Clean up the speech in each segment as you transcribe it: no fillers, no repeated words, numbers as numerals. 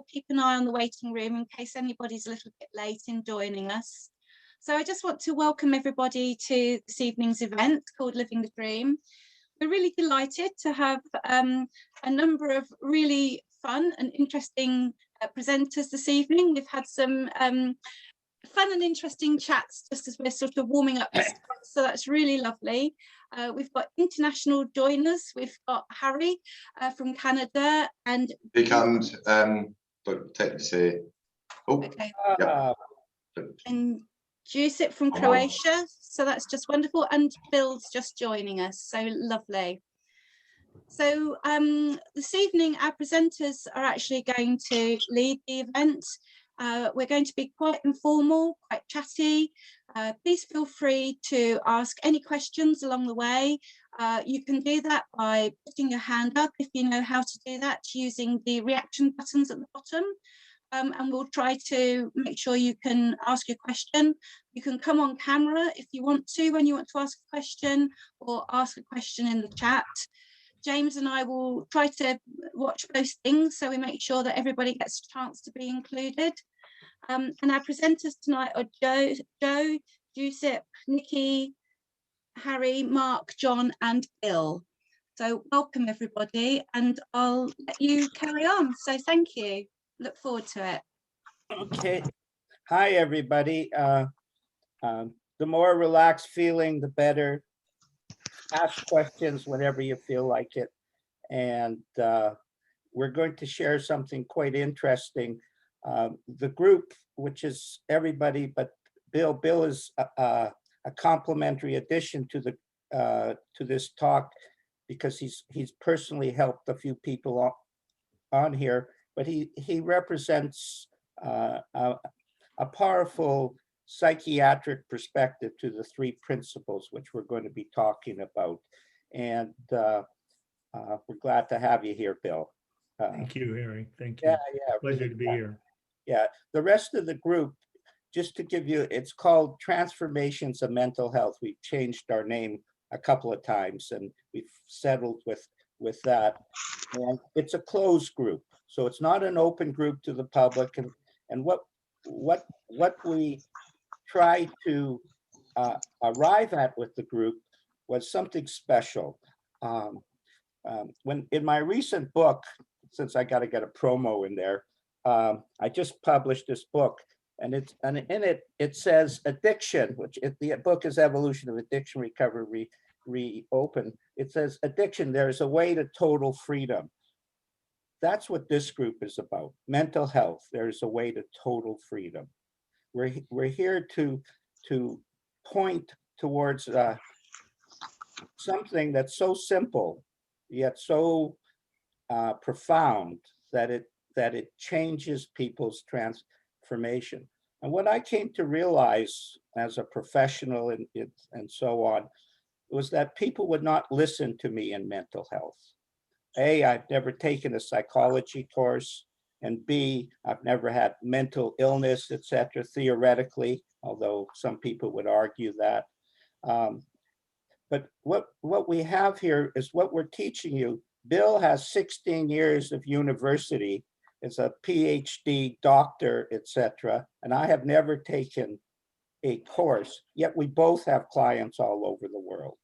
will keep an eye on the waiting room in case anybody's a little bit late in joining us. So I just want to welcome everybody to this evening's event called Living the Dream. We're really delighted to have a number of really fun and interesting presenters this evening. We've had some fun and interesting chats just as we're sort of warming up, so that's really lovely. We've got international joiners. We've got Harry from Canada and but technically, okay. And Josip from Croatia, so that's just wonderful, and Bill's just joining us, so lovely. So this evening our presenters are actually going to lead the event. We're going to be quite informal, quite chatty. Please feel free to ask any questions along the way. You can do that by putting your hand up if you know how to do that, using the reaction buttons at the bottom. And we'll try to make sure you can ask your question. You can come on camera if you want to, when you want to ask a question, or ask a question in the chat. James and I will try to watch both things, so we make sure that everybody gets a chance to be included. And our presenters tonight are Joe, Josip, Nikki, Harry, Mark, John and Bill. So welcome everybody, and I'll let you carry on. So thank you. Look forward to it. Okay. Hi, everybody. The more relaxed feeling, the better. Ask questions whenever you feel like it. And we're going to share something quite interesting. The group, which is everybody but Bill. Bill is a complimentary addition to this talk because he's personally helped a few people on here. But he represents a powerful psychiatric perspective to the three principles, which we're going to be talking about. And we're glad to have you here, Bill. Thank you, Harry. Thank you. Yeah. Pleasure to be here. Yeah. The rest of the group, just to give you, it's called Transformations of Mental Health. We've changed our name a couple of times and we've settled with that. And it's a closed group. So it's not an open group to the public, and what we tried to arrive at with the group was something special. When in my recent book, since I got to get a promo in there, I just published this book, and in it says addiction, which the book is Evolution of Addiction Recovery Reopen. It says addiction. There's a way to total freedom. That's what this group is about. Mental health. There's a way to total freedom. We're here to point towards something that's so simple yet so profound that it changes people's transformation. And what I came to realize as a professional and so on was that people would not listen to me in mental health. A, I've never taken a psychology course, and B, I've never had mental illness, etc., theoretically, although some people would argue that. But what we have here is what we're teaching you. Bill has 16 years of university, is a PhD doctor, etc., and I have never taken a course, yet we both have clients all over the world.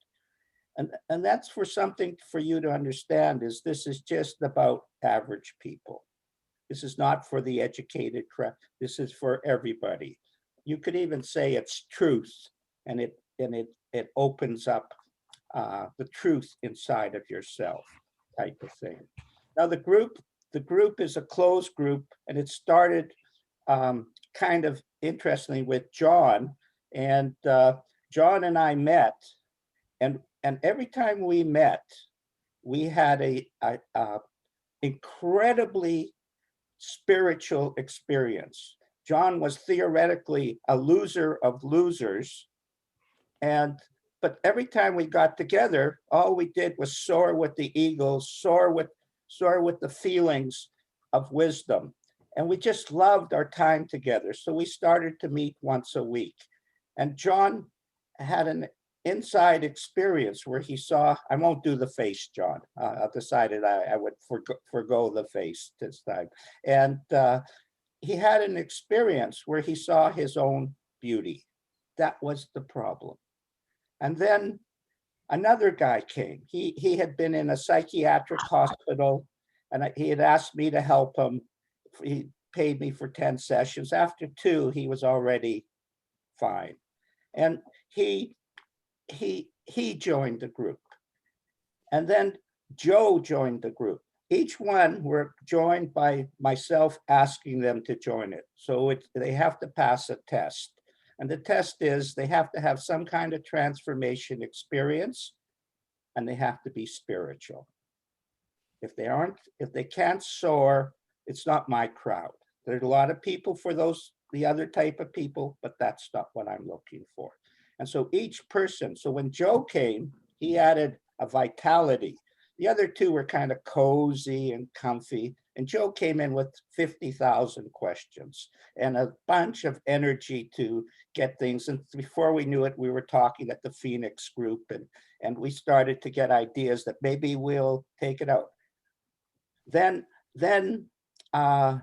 And that's for something for you to understand, is this is just about average people. This is not for the educated crowd. This is for everybody. You could even say it's truth, and it opens up the truth inside of yourself, type of thing. Now the group is a closed group, and it started kind of interestingly with John, and John and I met, and every time we met, we had a incredibly spiritual experience. John was theoretically a loser of losers, but every time we got together, all we did was soar with the eagles, soar with the feelings of wisdom, and we just loved our time together. So we started to meet once a week, and John had an inside experience where he saw, I won't do the face, John. I decided I would forgo the face this time. And he had an experience where he saw his own beauty. That was the problem. And then another guy came. He had been in a psychiatric hospital, and he had asked me to help him. He paid me for 10 sessions. After 2, he was already fine. And he joined the group. And then Joe joined the group. Each one were joined by myself asking them to join it. So they have to pass a test. And the test is they have to have some kind of transformation experience, and they have to be spiritual. If they can't soar, it's not my crowd. There's a lot of people for the other type of people, but that's not what I'm looking for. And so each person, so when Joe came, he added a vitality. The other 2 were kind of cozy and comfy. And Joe came in with 50,000 questions and a bunch of energy to get things. And before we knew it, we were talking at the Phoenix group, and we started to get ideas that maybe we'll take it out. Then I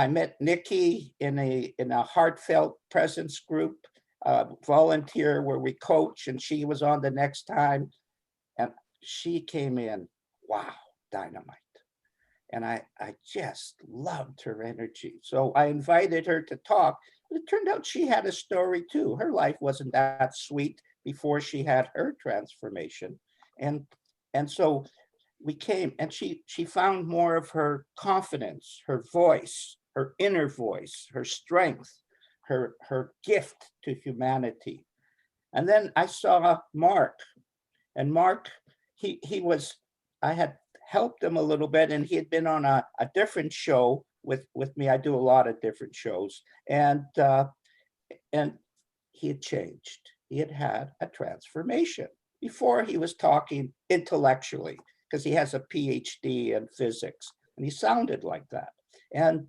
met Nikki in a heartfelt presence group, volunteer where we coach, and she was on the next time. And she came in, wow, dynamite. And I just loved her energy. So I invited her to talk. It turned out she had a story too. Her life wasn't that sweet before she had her transformation. And so we came, and she found more of her confidence, her voice, her inner voice, her strength, her gift to humanity. And then I saw Mark, and Mark, I had helped him a little bit, and he had been on a different show with me. I do a lot of different shows, and he had changed. He had a transformation. Before, he was talking intellectually because he has a PhD in physics, and he sounded like that. And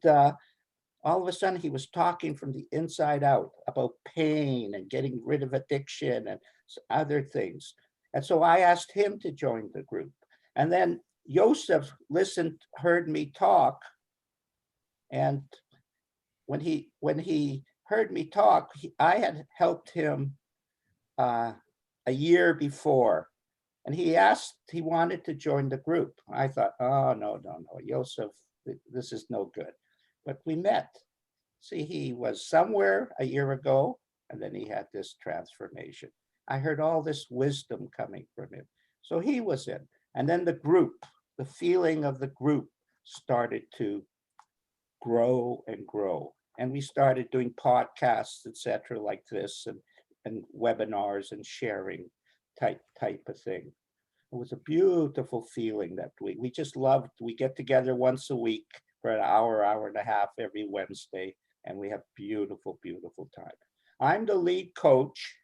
all of a sudden, he was talking from the inside out about pain and getting rid of addiction and other things. And so I asked him to join the group. And then Joseph heard me talk. And when he heard me talk, I had helped him a year before. And he wanted to join the group. I thought, oh, no, Joseph, this is no good. But we met. See, he was somewhere a year ago, and then he had this transformation. I heard all this wisdom coming from him. So he was in. And then the group, the feeling of the group started to grow and grow. And we started doing podcasts, etc., like this, and webinars and sharing type of thing. It was a beautiful feeling that we just loved. We get together once a week for an hour and a half every Wednesday, and we have beautiful, beautiful time. I'm the lead coach,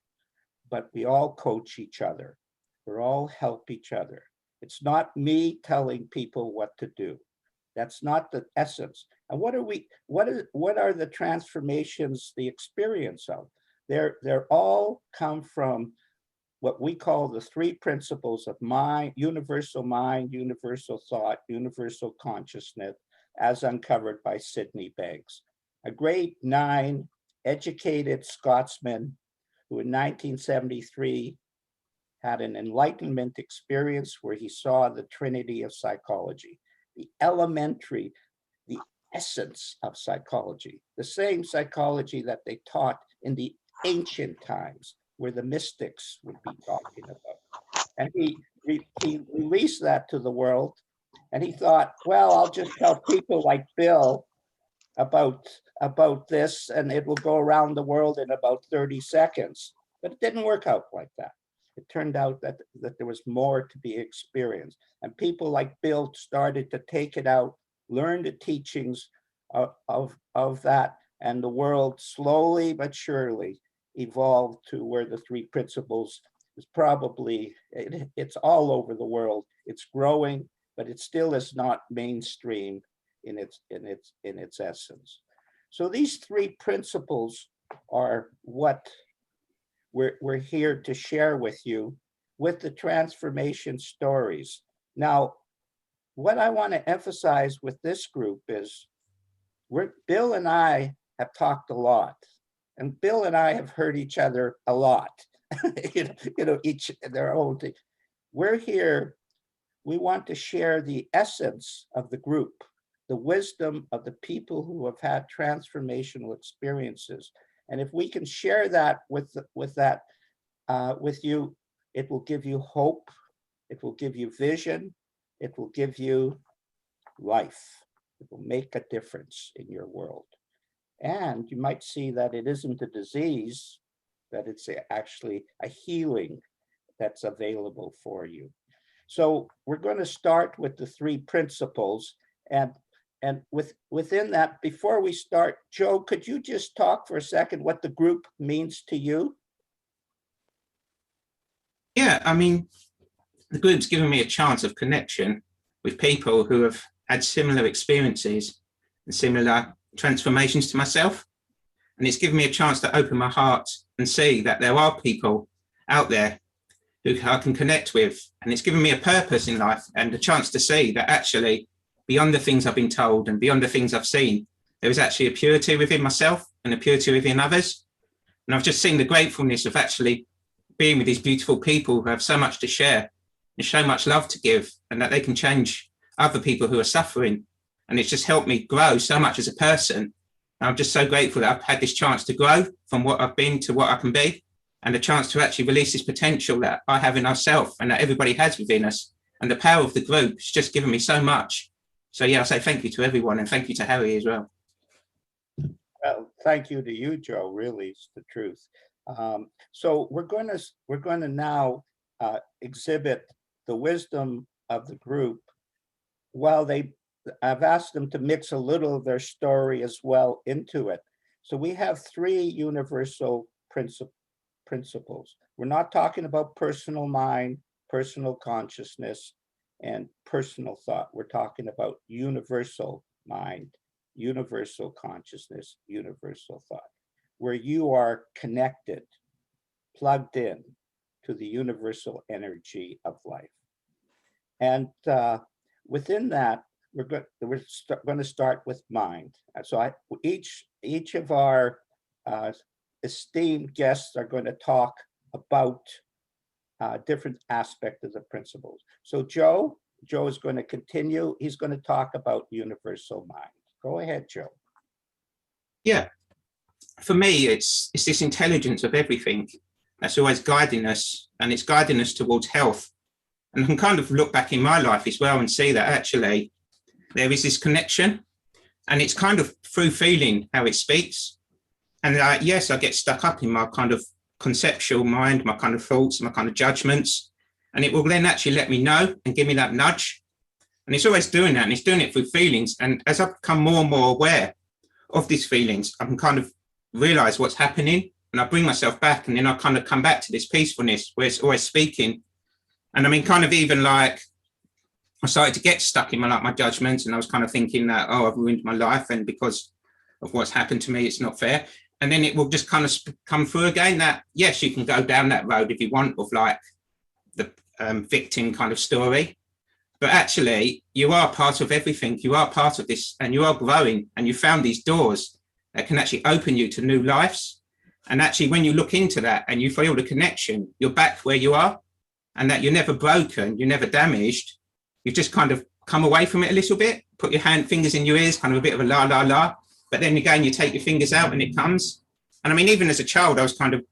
but we all coach each other. We all help each other. It's not me telling people what to do. That's not the essence. And what are the transformations, the experience of? They're all come from what we call the 3 principles of mind, universal thought, universal consciousness, as uncovered by Sydney Banks, a grade 9 educated Scotsman who in 1973 had an enlightenment experience where he saw the trinity of psychology, the essence of psychology, the same psychology that they taught in the ancient times where the mystics would be talking about. And he released that to the world, and he thought, well, I'll just tell people like Bill about this, and it will go around the world in about 30 seconds. But it didn't work out like that. It turned out that there was more to be experienced. And people like Bill started to take it out, learn the teachings of that, and the world slowly but surely evolved to where the 3 principles is probably, it's all over the world. It's growing, but it still is not mainstream in its essence. So these 3 principles are what we're here to share with you with the transformation stories. Now, what I want to emphasize with this group is Bill and I have talked a lot, and Bill and I have heard each other a lot. Each their own thing. We're here, we want to share the essence of the group, the wisdom of the people who have had transformational experiences. And if we can share that with you, it will give you hope, it will give you vision, it will give you life. It will make a difference in your world. And you might see that it isn't a disease, that it's actually a healing that's available for you. So we're going to start with the 3 principles. And within that, before we start, Joe, could you just talk for a second what the group means to you? Yeah, I mean, the group's given me a chance of connection with people who have had similar experiences and similar transformations to myself. And it's given me a chance to open my heart and see that there are people out there who I can connect with. And it's given me a purpose in life and a chance to see that actually beyond the things I've been told and beyond the things I've seen, there is actually a purity within myself and a purity within others. And I've just seen the gratefulness of actually being with these beautiful people who have so much to share and so much love to give, and that they can change other people who are suffering. And it's just helped me grow so much as a person. And I'm just so grateful that I've had this chance to grow from what I've been to what I can be, and a chance to actually release this potential that I have in ourselves and that everybody has within us. And the power of the group has just given me so much. So yeah, I say thank you to everyone, and thank you to Harry as well. Well, thank you to you, Joe. Really, it's the truth. So we're going to now exhibit the wisdom of the group. While I've asked them to mix a little of their story as well into it. So we have 3 universal principles. We're not talking about personal mind, personal consciousness, and personal thought. We're talking about universal mind, universal consciousness, universal thought, where you are connected, plugged in to the universal energy of life. And within that, we're going to start with mind. And so each of our esteemed guests are going to talk about different aspects of the principles. So Joe is going to continue. He's going to talk about universal mind. Go ahead, Joe. Yeah, for me, it's this intelligence of everything that's always guiding us, and it's guiding us towards health. And I can kind of look back in my life as well and see that actually there is this connection, and it's kind of through feeling how it speaks. And yes, I get stuck up in my kind of conceptual mind, my kind of thoughts, my kind of judgments, and it will then actually let me know and give me that nudge. And it's always doing that, and it's doing it through feelings. And as I become more and more aware of these feelings, I can kind of realize what's happening, and I bring myself back, and then I kind of come back to this peacefulness where it's always speaking. And I mean, kind of even like I started to get stuck in my judgments, and I was kind of thinking that, oh, I've ruined my life, and because of what's happened to me, it's not fair. And then it will just kind of come through again that, yes, you can go down that road if you want, of like the victim kind of story. But actually, you are part of everything. You are part of this, and you are growing, and you found these doors that can actually open you to new lives. And actually, when you look into that and you feel the connection, you're back where you are, and that you're never broken, you're never damaged. You've just kind of come away from it a little bit, put your fingers in your ears, kind of a bit of a la, la, la. But then again, you take your fingers out and it comes. And I mean, even as a child, I was kind of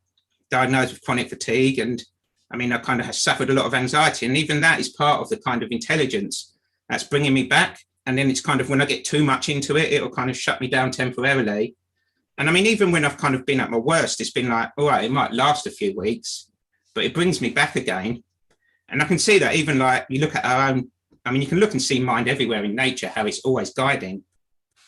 diagnosed with chronic fatigue. And I mean, I kind of have suffered a lot of anxiety. And even that is part of the kind of intelligence that's bringing me back. And then it's kind of when I get too much into it, it'll kind of shut me down temporarily. And I mean, even when I've kind of been at my worst, it's been like, all right, it might last a few weeks, but it brings me back again. And I can see that even like you look at our own, I mean, you can look and see mind everywhere in nature, how it's always guiding,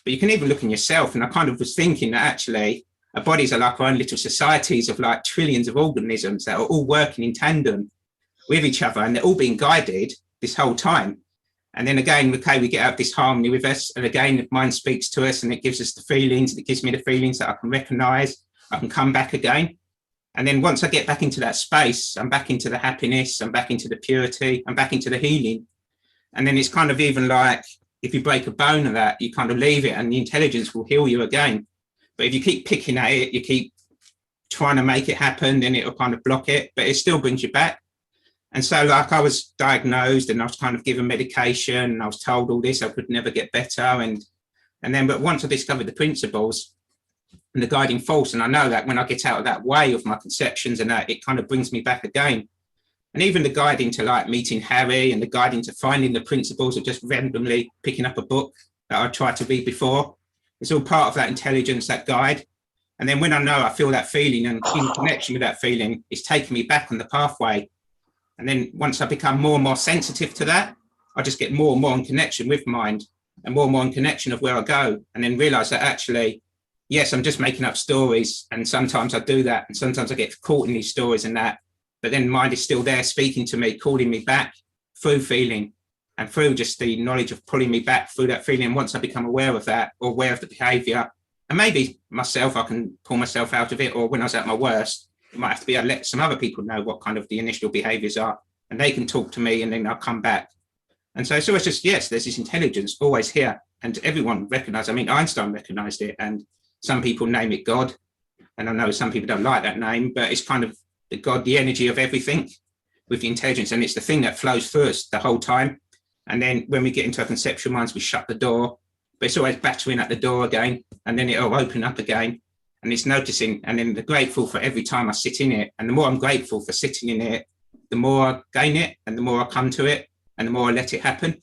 but you can even look in yourself. And I kind of was thinking that actually our bodies are like our own little societies of like trillions of organisms that are all working in tandem with each other, and they're all being guided this whole time. And then again, okay, we get out this harmony with us. And again, mind speaks to us and it gives us the feelings. It gives me the feelings that I can recognize. I can come back again. And then once I get back into that space, I'm back into the happiness, I'm back into the purity, I'm back into the healing. And then it's kind of even like, if you break a bone of that, you kind of leave it and the intelligence will heal you again. But if you keep picking at it, you keep trying to make it happen, then it'll kind of block it, but it still brings you back. And so like I was diagnosed and I was kind of given medication and I was told all this, I could never get better. And then, but once I discovered the principles and the guiding force, and I know that when I get out of that way of my conceptions and that, it kind of brings me back again. And even the guiding to like meeting Harry and the guiding to finding the principles of just randomly picking up a book that I tried to read before, it's all part of that intelligence, that guide. And then when I know I feel that feeling and in connection with that feeling, it's taking me back on the pathway. And then once I become more and more sensitive to that, I just get more and more in connection with mind and more in connection of where I go. And then realize that actually, yes, I'm just making up stories. And sometimes I do that. And sometimes I get caught in these stories and that. But then mind is still there speaking to me, calling me back through feeling and through just the knowledge of pulling me back through that feeling. Once I become aware of that or aware of the behavior, and maybe myself, I can pull myself out of it. Or when I was at my worst, it might have to be I let some other people know what kind of the initial behaviors are and they can talk to me and then I'll come back. And so it's always just, yes, there's this intelligence always here and everyone recognized. I mean, Einstein recognized it and some people name it God. And I know some people don't like that name, but it's kind of the God, the energy of everything with the intelligence. And it's the thing that flows through us the whole time. And then when we get into our conceptual minds, we shut the door, but it's always battering at the door again. And then it'll open up again. And it's noticing. And then they're grateful for every time I sit in it. And the more I'm grateful for sitting in it, the more I gain it and the more I come to it and the more I let it happen.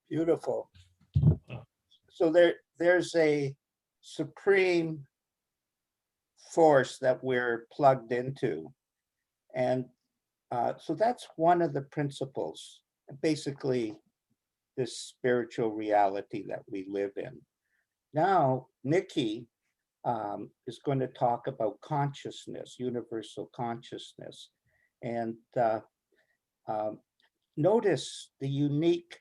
Beautiful. So there's a supreme force that we're plugged into. And so that's one of the principles, basically this spiritual reality that we live in. Now, Nikki is going to talk about consciousness, universal consciousness. And notice the unique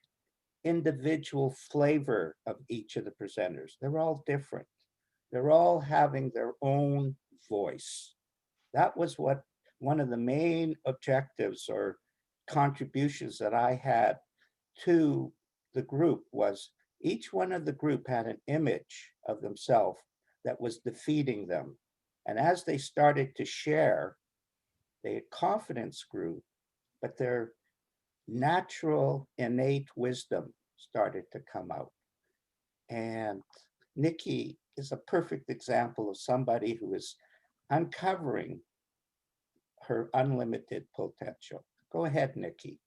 individual flavor of each of the presenters. They're all different. They're all having their own voice. That was what one of the main objectives or contributions that I had to the group was each one of the group had an image of themselves that was defeating them. And as they started to share, their confidence grew, but their natural innate wisdom started to come out. And Nikki is a perfect example of somebody who is uncovering her unlimited potential. Go ahead, Nikki.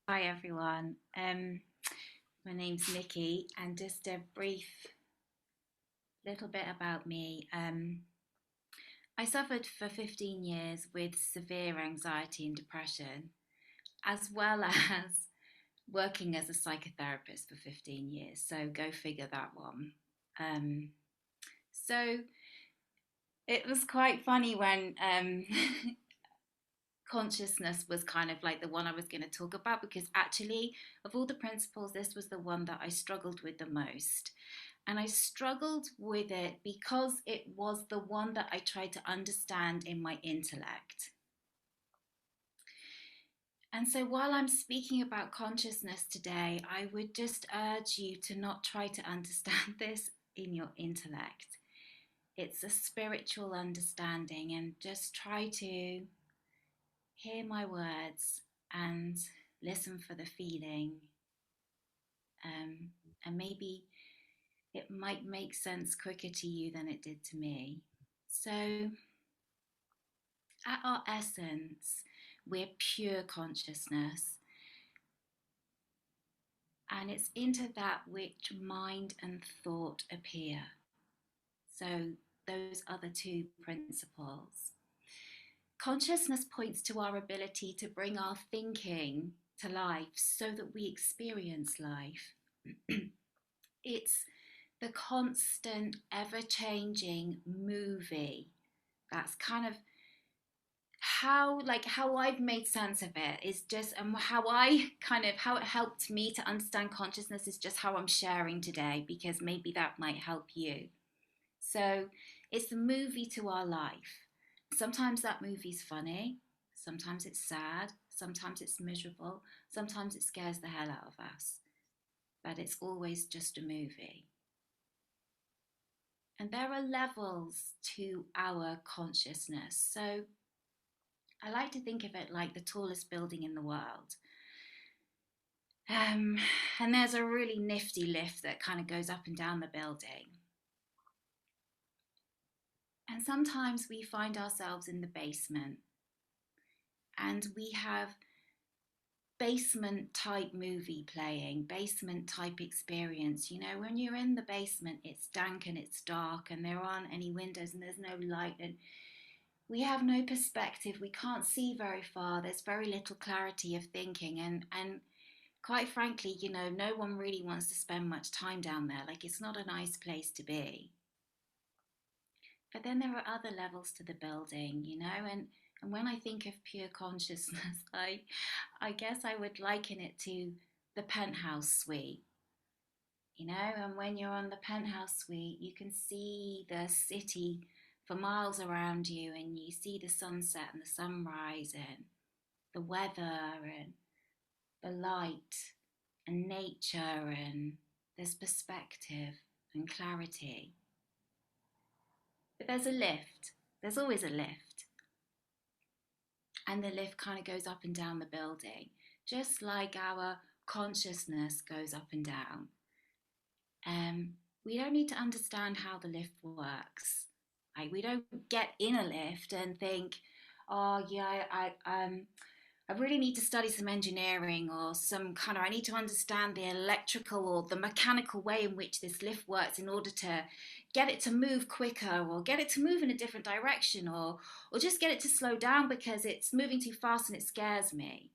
Hi, everyone. My name's Nikki, and just a brief little bit about me. I suffered for 15 years with severe anxiety and depression, as well as working as a psychotherapist for 15 years. So go figure that one. So it was quite funny when consciousness was kind of like the one I was going to talk about, because actually of all the principles, this was the one that I struggled with the most. And I struggled with it because it was the one that I tried to understand in my intellect. And so while I'm speaking about consciousness today, I would just urge you to not try to understand this in your intellect. It's a spiritual understanding, and just try to hear my words and listen for the feeling. And maybe it might make sense quicker to you than it did to me. So at our essence, we're pure consciousness. And it's into that which mind and thought appear. So those are the two principles. Consciousness points to our ability to bring our thinking to life so that we experience life. It's the constant, ever-changing movie. That's kind of how I've made sense of it is just, and how it helped me to understand consciousness is just how I'm sharing today, because maybe that might help you. So it's the movie to our life. Sometimes that movie's funny, sometimes it's sad, sometimes it's miserable, sometimes it scares the hell out of us, but it's always just a movie. And there are levels to our consciousness. So I like to think of it like the tallest building in the world. And there's a really nifty lift that kind of goes up and down the building. And sometimes we find ourselves in the basement and we have basement type movie playing, basement type experience. You know, when you're in the basement, it's dank and it's dark and there aren't any windows and there's no light and we have no perspective. We can't see very far. There's very little clarity of thinking. And quite frankly, you know, no one really wants to spend much time down there. Like, it's not a nice place to be. But then there are other levels to the building, you know, and when I think of pure consciousness, I guess I would liken it to the penthouse suite, you know, and when you're on the penthouse suite, you can see the city for miles around you and you see the sunset and the sunrise and the weather and the light and nature, and there's perspective and clarity. But there's a lift. There's always a lift. And the lift kind of goes up and down the building, just like our consciousness goes up and down. We don't need to understand how the lift works. Like, we don't get in a lift and think, oh yeah, I really need to study some engineering or some kind of, I need to understand the electrical or the mechanical way in which this lift works in order to get it to move quicker or get it to move in a different direction or just get it to slow down because it's moving too fast and it scares me.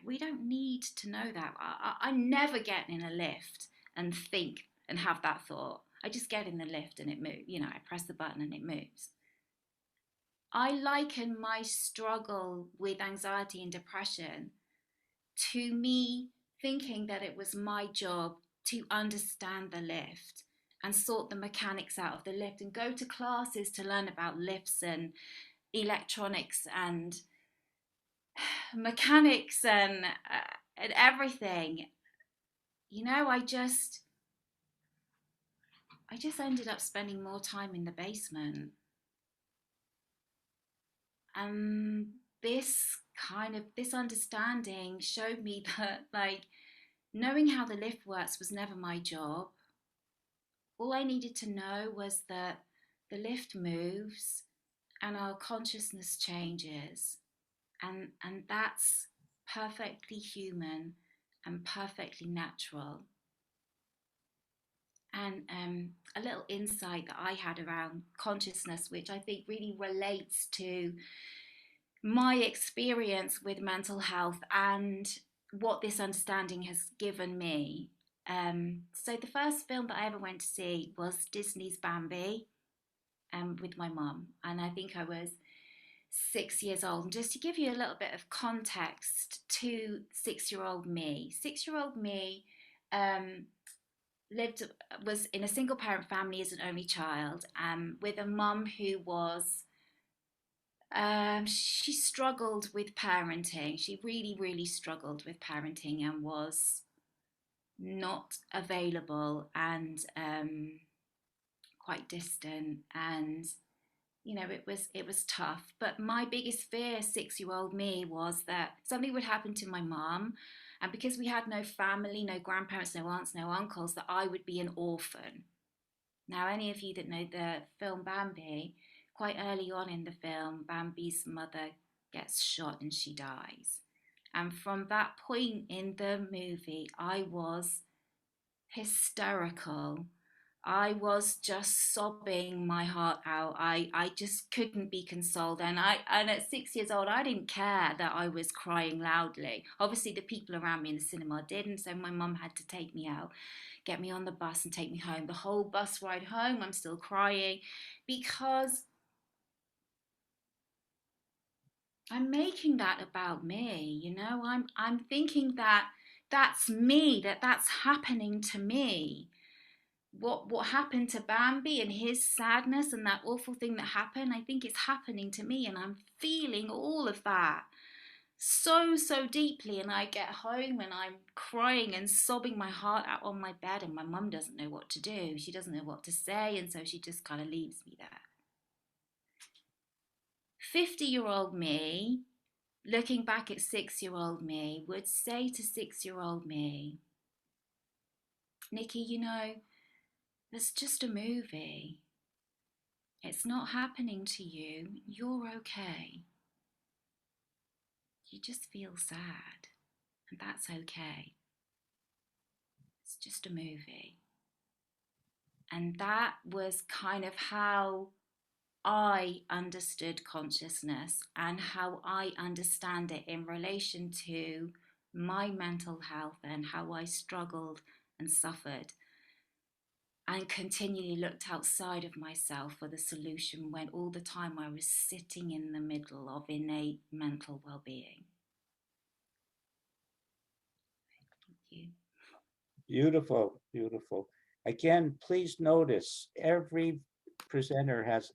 We don't need to know that. I never get in a lift and think and have that thought. I just get in the lift and it moves. You know, I press the button and it moves. I liken my struggle with anxiety and depression to me thinking that it was my job to understand the lift and sort the mechanics out of the lift and go to classes to learn about lifts and electronics and mechanics and everything. You know, I just ended up spending more time in the basement. And this understanding showed me that, like, knowing how the lift works was never my job. All I needed to know was that the lift moves and our consciousness changes, and that's perfectly human and perfectly natural. And a little insight that I had around consciousness, which I think really relates to my experience with mental health and what this understanding has given me. So the first film that I ever went to see was Disney's Bambi with my mum, and I think I was 6 years old. And just to give you a little bit of context to 6-year-old me, 6-year-old me was in a single parent family as an only child, with a mum who was she struggled with parenting. She really, really struggled with parenting and was not available and quite distant, and you know, it was tough. But my biggest fear, 6-year-old me, was that something would happen to my mum, and because we had no family, no grandparents, no aunts, no uncles, that I would be an orphan. Now, any of you that know the film Bambi, quite early on in the film, Bambi's mother gets shot and she dies. And from that point in the movie, I was hysterical. I was just sobbing my heart out. I just couldn't be consoled. And at 6 years old, I didn't care that I was crying loudly. Obviously, the people around me in the cinema didn't, so my mum had to take me out, get me on the bus and take me home. The whole bus ride home, I'm still crying because I'm making that about me, you know. I'm thinking that that's me, that's happening to me. what happened to Bambi and his sadness and that awful thing that happened, I think it's happening to me, and I'm feeling all of that so deeply. And I get home and I'm crying and sobbing my heart out on my bed, and my mum doesn't know what to do. She doesn't know what to say, and so she just kind of leaves me there. 50-year-old me, looking back at 6-year-old me, would say to 6-year-old me, Nikki, you know, it's just a movie. It's not happening to you. You're okay. You just feel sad, and that's okay. It's just a movie. And that was kind of how I understood consciousness and how I understand it in relation to my mental health and how I struggled and suffered and continually looked outside of myself for the solution, when all the time I was sitting in the middle of innate mental well-being. Thank you. Beautiful, beautiful. Again, please notice every presenter has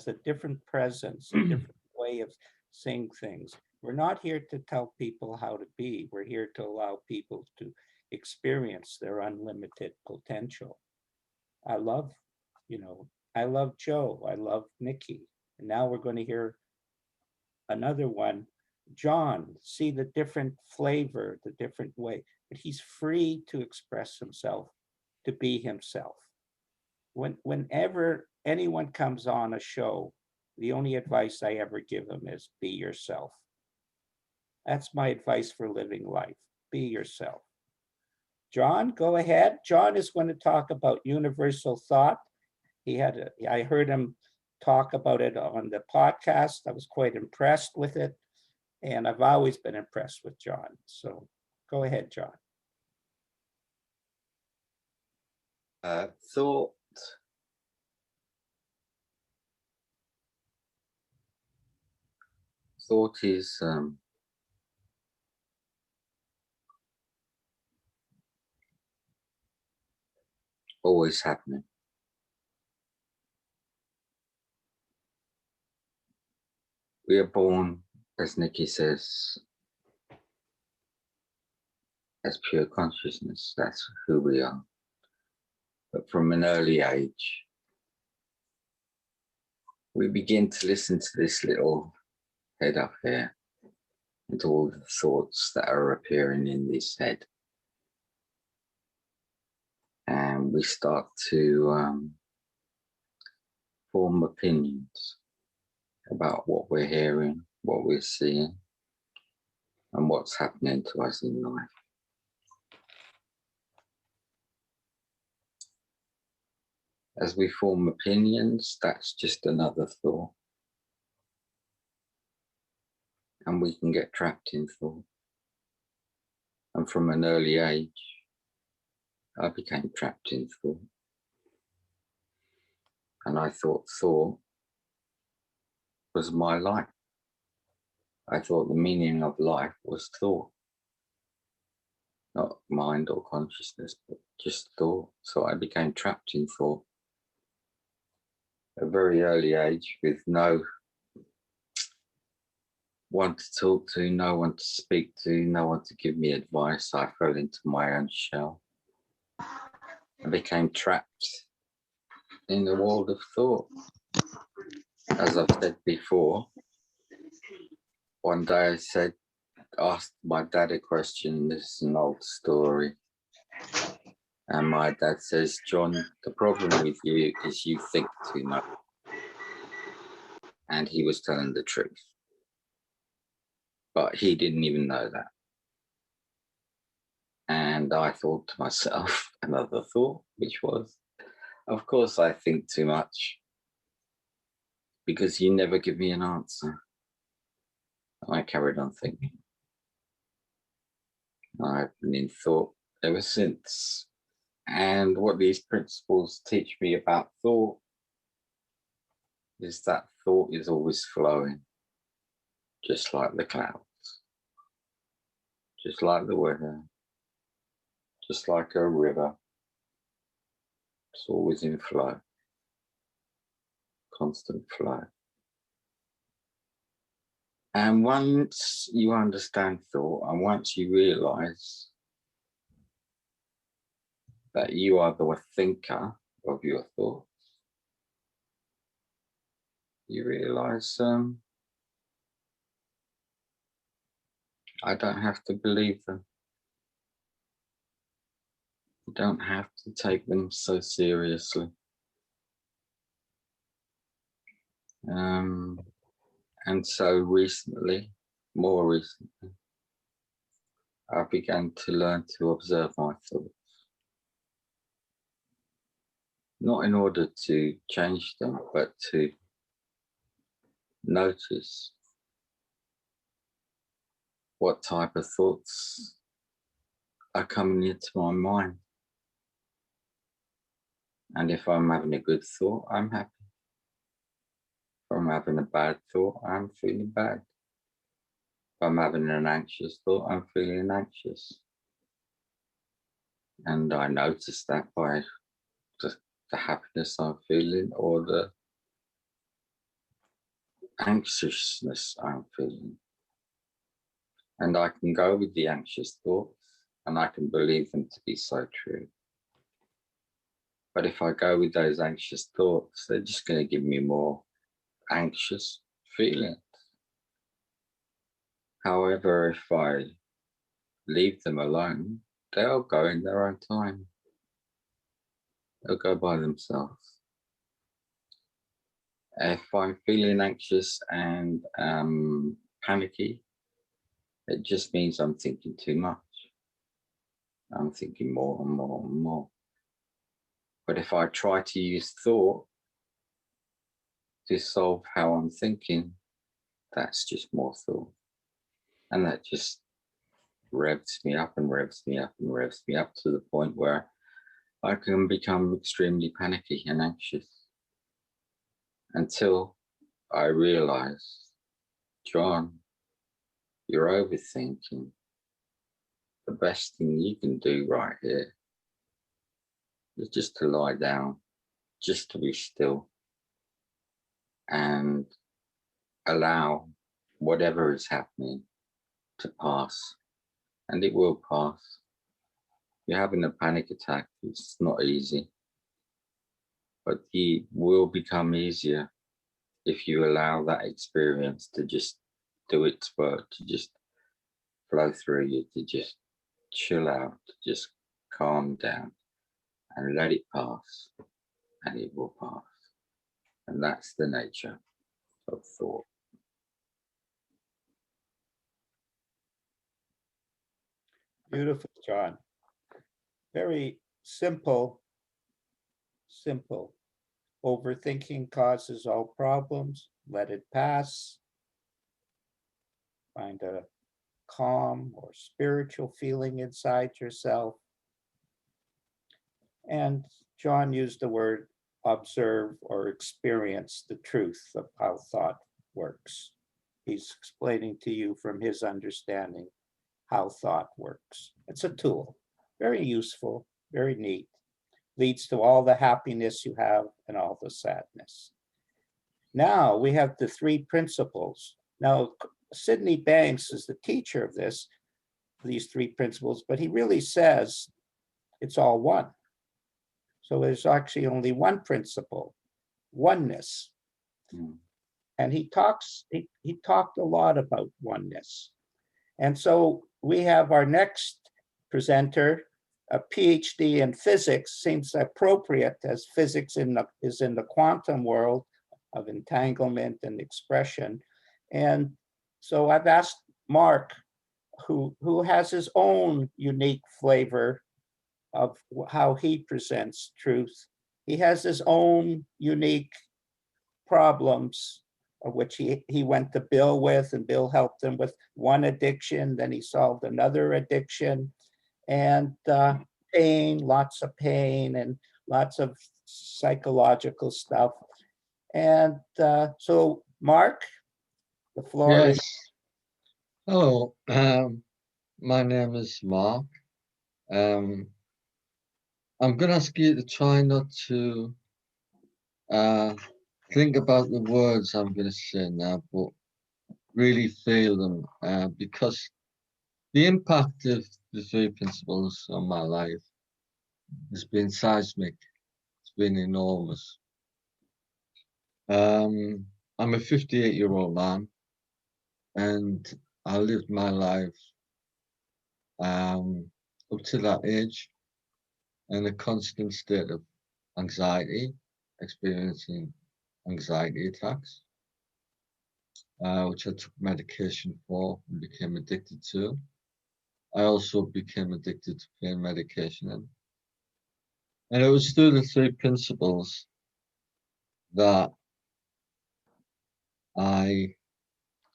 a different presence, a different way of saying things. We're not here to tell people how to be. We're here to allow people to experience their unlimited potential. I love, I love Joe. I love Nikki. And now we're going to hear another one. John, see the different flavor, the different way, but he's free to express himself, to be himself. Whenever anyone comes on a show, the only advice I ever give them is be yourself. That's my advice for living life. Be yourself. John, go ahead. John is going to talk about universal thought. I heard him talk about it on the podcast. I was quite impressed with it. And I've always been impressed with John. So go ahead, John. Thought is always happening. We are born, as Nikki says, as pure consciousness. That's who we are. But from an early age, we begin to listen to this little head up here and to all the thoughts that are appearing in this head. And we start to form opinions about what we're hearing, what we're seeing, and what's happening to us in life. As we form opinions, that's just another thought. And we can get trapped in thought. And from an early age, I became trapped in thought. And I thought thought was my life. I thought the meaning of life was thought. Not mind or consciousness, but just thought. So I became trapped in thought at a very early age, with no one to talk to, no one to speak to, no one to give me advice. I fell into my own shell. I became trapped in the world of thought. As I've said before, one day I asked my dad a question. This is an old story. And my dad says, John, the problem with you is you think too much. And he was telling the truth. But he didn't even know that. And I thought to myself another thought, which was, of course I think too much, because you never give me an answer. I carried on thinking. I've been in thought ever since. And what these principles teach me about thought is that thought is always flowing, just like the clouds, just like the weather, just like a river, It's always in flow, constant flow. And once you understand thought, and once you realize that you are the thinker of your thoughts, you realize I don't have to believe them. You don't have to take them so seriously. And so recently, more recently, I began to learn to observe my thoughts. Not in order to change them, but to notice what type of thoughts are coming into my mind. And if I'm having a good thought, I'm happy. If I'm having a bad thought, I'm feeling bad. If I'm having an anxious thought, I'm feeling anxious. And I notice that by just the happiness I'm feeling or the anxiousness I'm feeling. And I can go with the anxious thoughts and I can believe them to be so true. But if I go with those anxious thoughts, they're just going to give me more anxious feelings. However, if I leave them alone, they'll go in their own time. They'll go by themselves. If I'm feeling anxious and panicky, it just means I'm thinking too much. I'm thinking more and more and more. But if I try to use thought to solve how I'm thinking, that's just more thought. And that just revs me up and revs me up and revs me up to the point where I can become extremely panicky and anxious until I realize, John, you're overthinking. The best thing you can do right here is just to lie down, just to be still and allow whatever is happening to pass. And it will pass. You're having a panic attack, it's not easy, but it will become easier if you allow that experience to just do its work, to just flow through you, to just chill out, to just calm down and let it pass, and it will pass. And that's the nature of thought. Beautiful, John. Very simple. Overthinking causes all problems. Let it pass. Find a calm or spiritual feeling inside yourself. And John used the word observe or experience the truth of how thought works. He's explaining to you from his understanding how thought works. It's a tool, very useful, very neat. Leads to all the happiness you have and all the sadness. Now we have the three principles. Now, Sydney Banks is the teacher of these three principles, but he really says it's all one. So there's actually only one principle, oneness. And he talked a lot about oneness. And so we have our next presenter, a PhD in physics, seems appropriate as physics is in the quantum world of entanglement and expression. And so I've asked Mark, who has his own unique flavor of how he presents truth. He has his own unique problems, of which he went to Bill with, and Bill helped him with one addiction, then he solved another addiction, and pain, lots of pain and lots of psychological stuff. And so Mark, the floor is. Hello, my name is Mark. I'm going to ask you to try not to think about the words I'm going to say now, but really feel them, because the impact of the 3 principles on my life has been seismic. It's been enormous. I'm a 58-year-old man, and I lived my life up to that age in a constant state of anxiety, experiencing anxiety attacks, which I took medication for and became addicted to. I also became addicted to pain medication. And it was through the 3 principles that I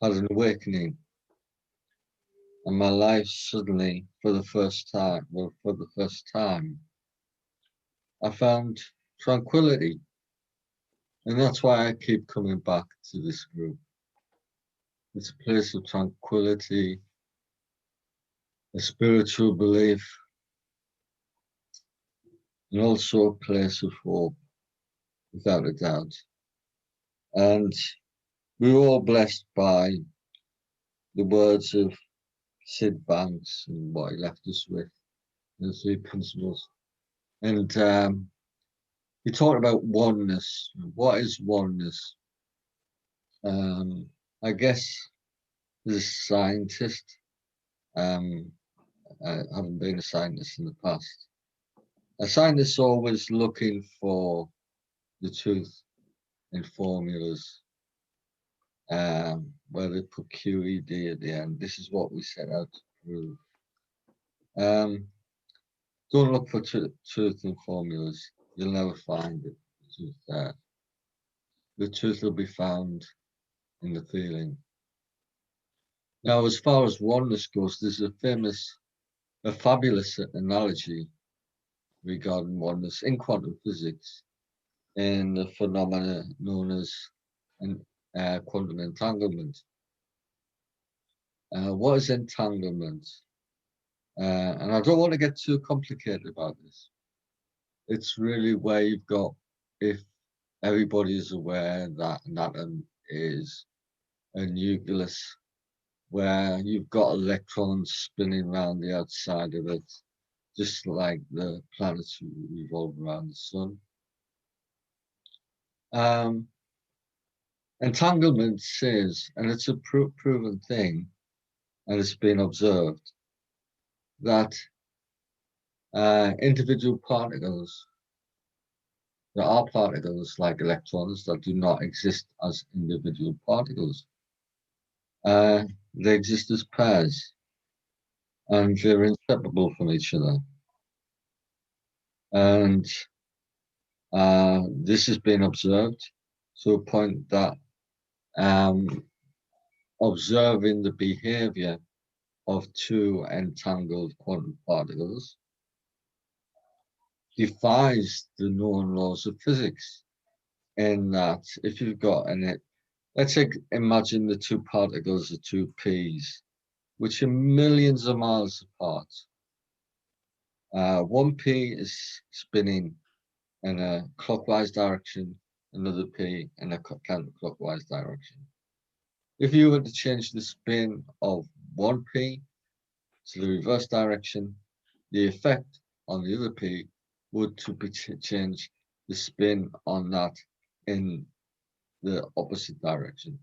had an awakening, and my life suddenly, for the first time, I found tranquility. And that's why I keep coming back to this group. It's a place of tranquility, a spiritual belief, and also a place of hope, without a doubt. And we were all blessed by the words of Sid Banks and what he left us with, the 3 principles. And he talked about oneness. What is oneness? I guess as a scientist, I haven't been a scientist in the past. A scientist is always looking for the truth in formulas, where they put QED at the end. This is what we set out to prove. Don't look for truth in formulas. You'll never find it. The truth there. The truth will be found in the feeling. Now, as far as oneness goes, there's a fabulous analogy regarding oneness in quantum physics, in the phenomena known as quantum entanglement. What is entanglement? And I don't want to get too complicated about this. It's really where you've got, if everybody is aware that an atom is a nucleus, where you've got electrons spinning around the outside of it, just like the planets revolve around the sun. Entanglement says, and it's a proven thing, and it's been observed, that individual particles, there are particles like electrons that do not exist as individual particles. They exist as pairs, and they're inseparable from each other. And this has been observed to a point that observing the behavior of 2 entangled quantum particles defies the known laws of physics, in that if you've got let's say, imagine the 2 particles are 2 P's, which are millions of miles apart. 1 P is spinning in a clockwise direction, another P in a counterclockwise direction. If you were to change the spin of 1 P to the reverse direction, the effect on the other P would to be change the spin on that in the opposite direction.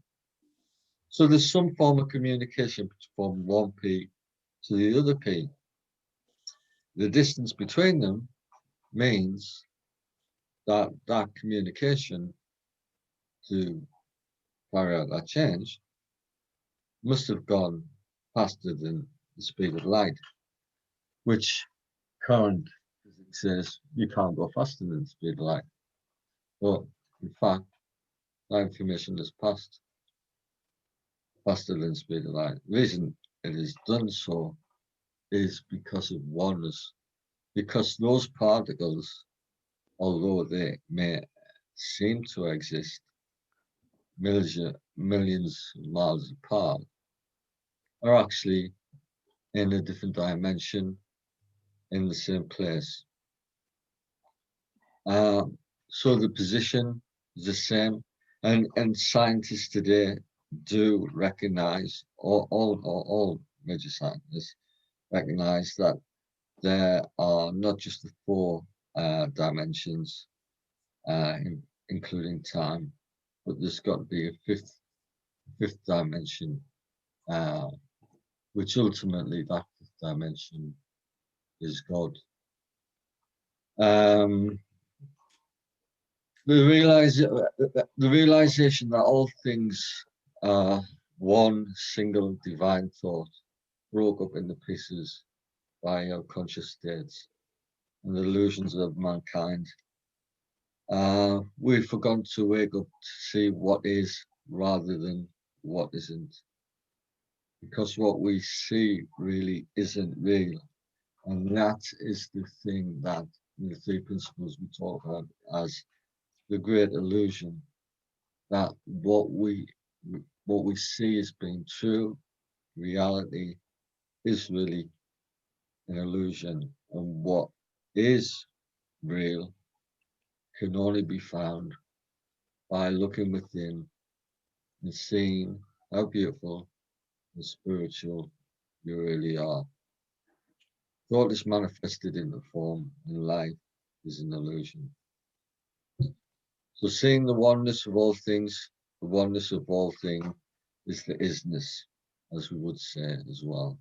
So there's some form of communication from 1 P to the other P. The distance between them means that that communication to carry out that change must have gone faster than the speed of light, which current physics says you can't go faster than the speed of light. But in fact, that information has passed faster than the speed of light. The reason it is done so is because of oneness, because those particles, although they may seem to exist millions of miles apart, are actually in a different dimension in the same place. So the position is the same, and scientists today do recognize, all major scientists recognize that there are not just the four dimensions, including time, but there's got to be a fifth dimension, which ultimately that fifth dimension is God. The realization that all things are one single divine thought, broke up into pieces by our conscious states and the illusions of mankind. We've forgotten to wake up to see what is rather than what isn't, because what we see really isn't real, and that is the thing that in the three principles we talk about as the great illusion, that what we see as being true, reality, is really an illusion, and what is real can only be found by looking within and seeing how beautiful and spiritual you really are. Thought is manifested in the form, and life is an illusion. So seeing the oneness of all things, the oneness of all things is the isness, as we would say as well.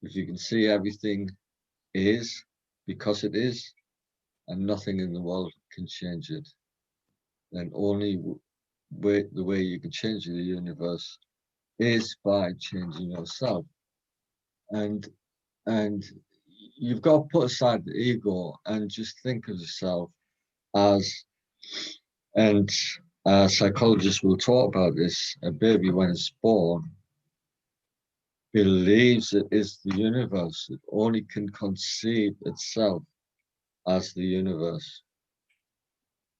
If you can see everything is because it is, and nothing in the world can change it, then only the way you can change the universe is by changing yourself. And you've got to put aside the ego and just think of yourself as, and psychologists will talk about this, a baby when it's born believes it is the universe. It only can conceive itself as the universe.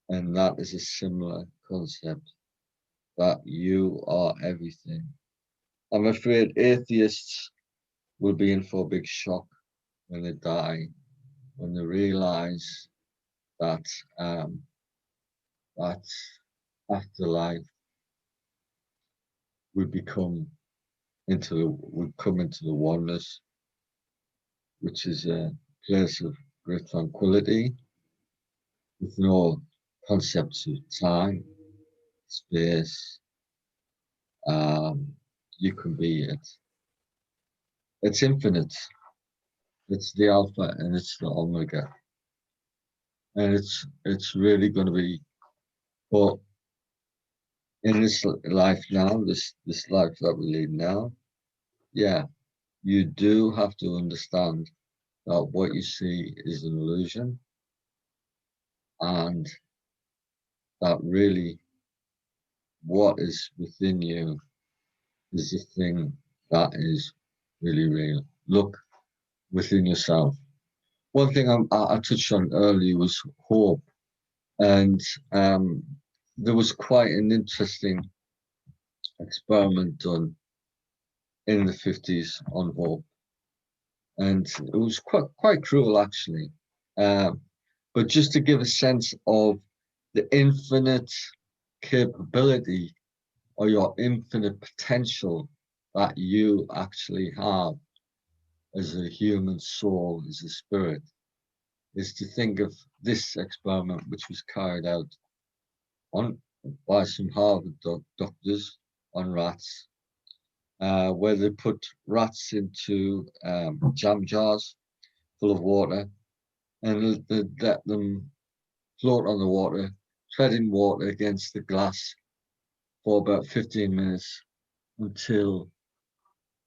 And that is a similar concept, that you are everything. I'm afraid atheists will be in for a big shock when they die, when they realize that that afterlife would come into the oneness, which is a place of great tranquility, with no concepts of time, space. You can be it. It's infinite. It's the alpha and it's the omega, and it's really going to be. But in this life now, this life that we lead now, yeah, you do have to understand that what you see is an illusion, and that really what is within you is the thing that is really real. Look within yourself. One thing I touched on earlier was hope, and there was quite an interesting experiment done in the 50s on hope, and it was quite cruel actually, but just to give a sense of the infinite capability or your infinite potential that you actually have as a human soul, as a spirit, is to think of this experiment, which was carried out by some Harvard doctors on rats, where they put rats into jam jars full of water, and they let them float on the water, treading water against the glass for about 15 minutes until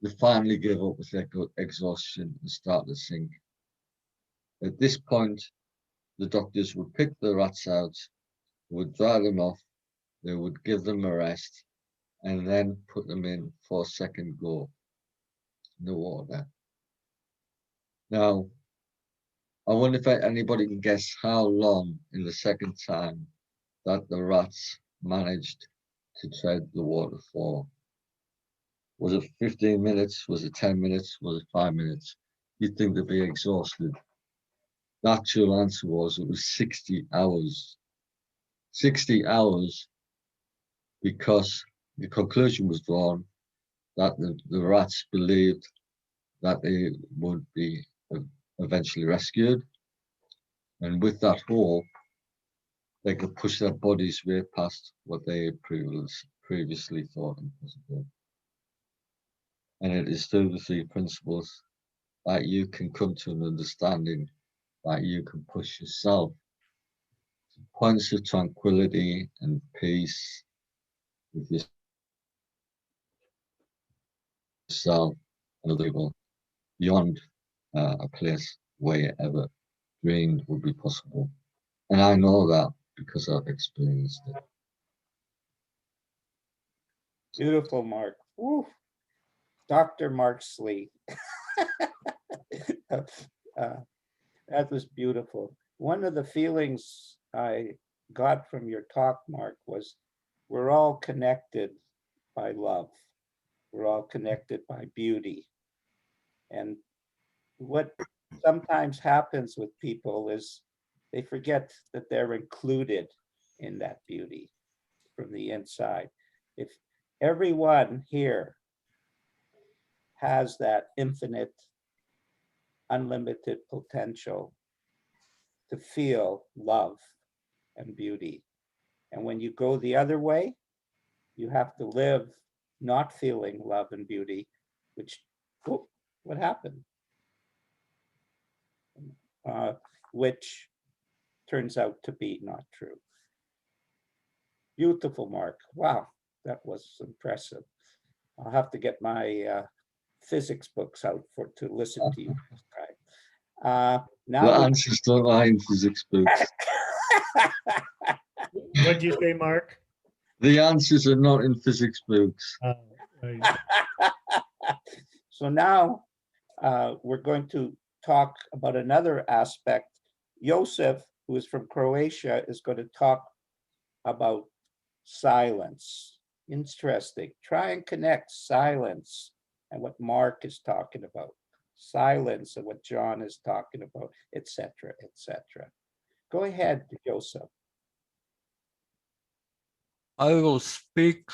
they finally gave up with their exhaustion and started to sink. At this point, the doctors would pick the rats out, would dry them off, they would give them a rest, and then put them in for a second go in the water. Now, I wonder if anybody can guess how long in the second time that the rats managed to tread the water for. Was it 15 minutes? Was it 10 minutes? Was it 5 minutes? You'd think they'd be exhausted. the actual answer was it was 60 hours. 60 hours because the conclusion was drawn that the rats believed that they would be eventually rescued. And with that hope, they could push their bodies way past what they had previously thought impossible. And it is through the three principles that you can come to an understanding that you can push yourself to points of tranquility and peace with yourself and other people beyond a place where you ever dreamed would be possible. And I know that because I've experienced it. Beautiful, Mark. Woo. Dr. Mark Slee. That was beautiful. One of the feelings I got from your talk, Mark, was we're all connected by love. We're all connected by beauty. And what sometimes happens with people is they forget that they're included in that beauty from the inside. If everyone here has that infinite, unlimited potential to feel love and beauty. And when you go the other way, you have to live not feeling love and beauty, which, oh, what happened? Which turns out to be not true. Beautiful, Mark. Wow, that was impressive. I'll have to get my physics books out to listen to you this time. Now the answers don't lie in physics books. What'd you say, Mark? The answers are not in physics books. Right. So now we're going to talk about another aspect. Joseph, who is from Croatia, is going to talk about silence. Interesting. Try and connect silence and what Mark is talking about, silence and what John is talking about, etc., etc. Go ahead, Joseph. I will speak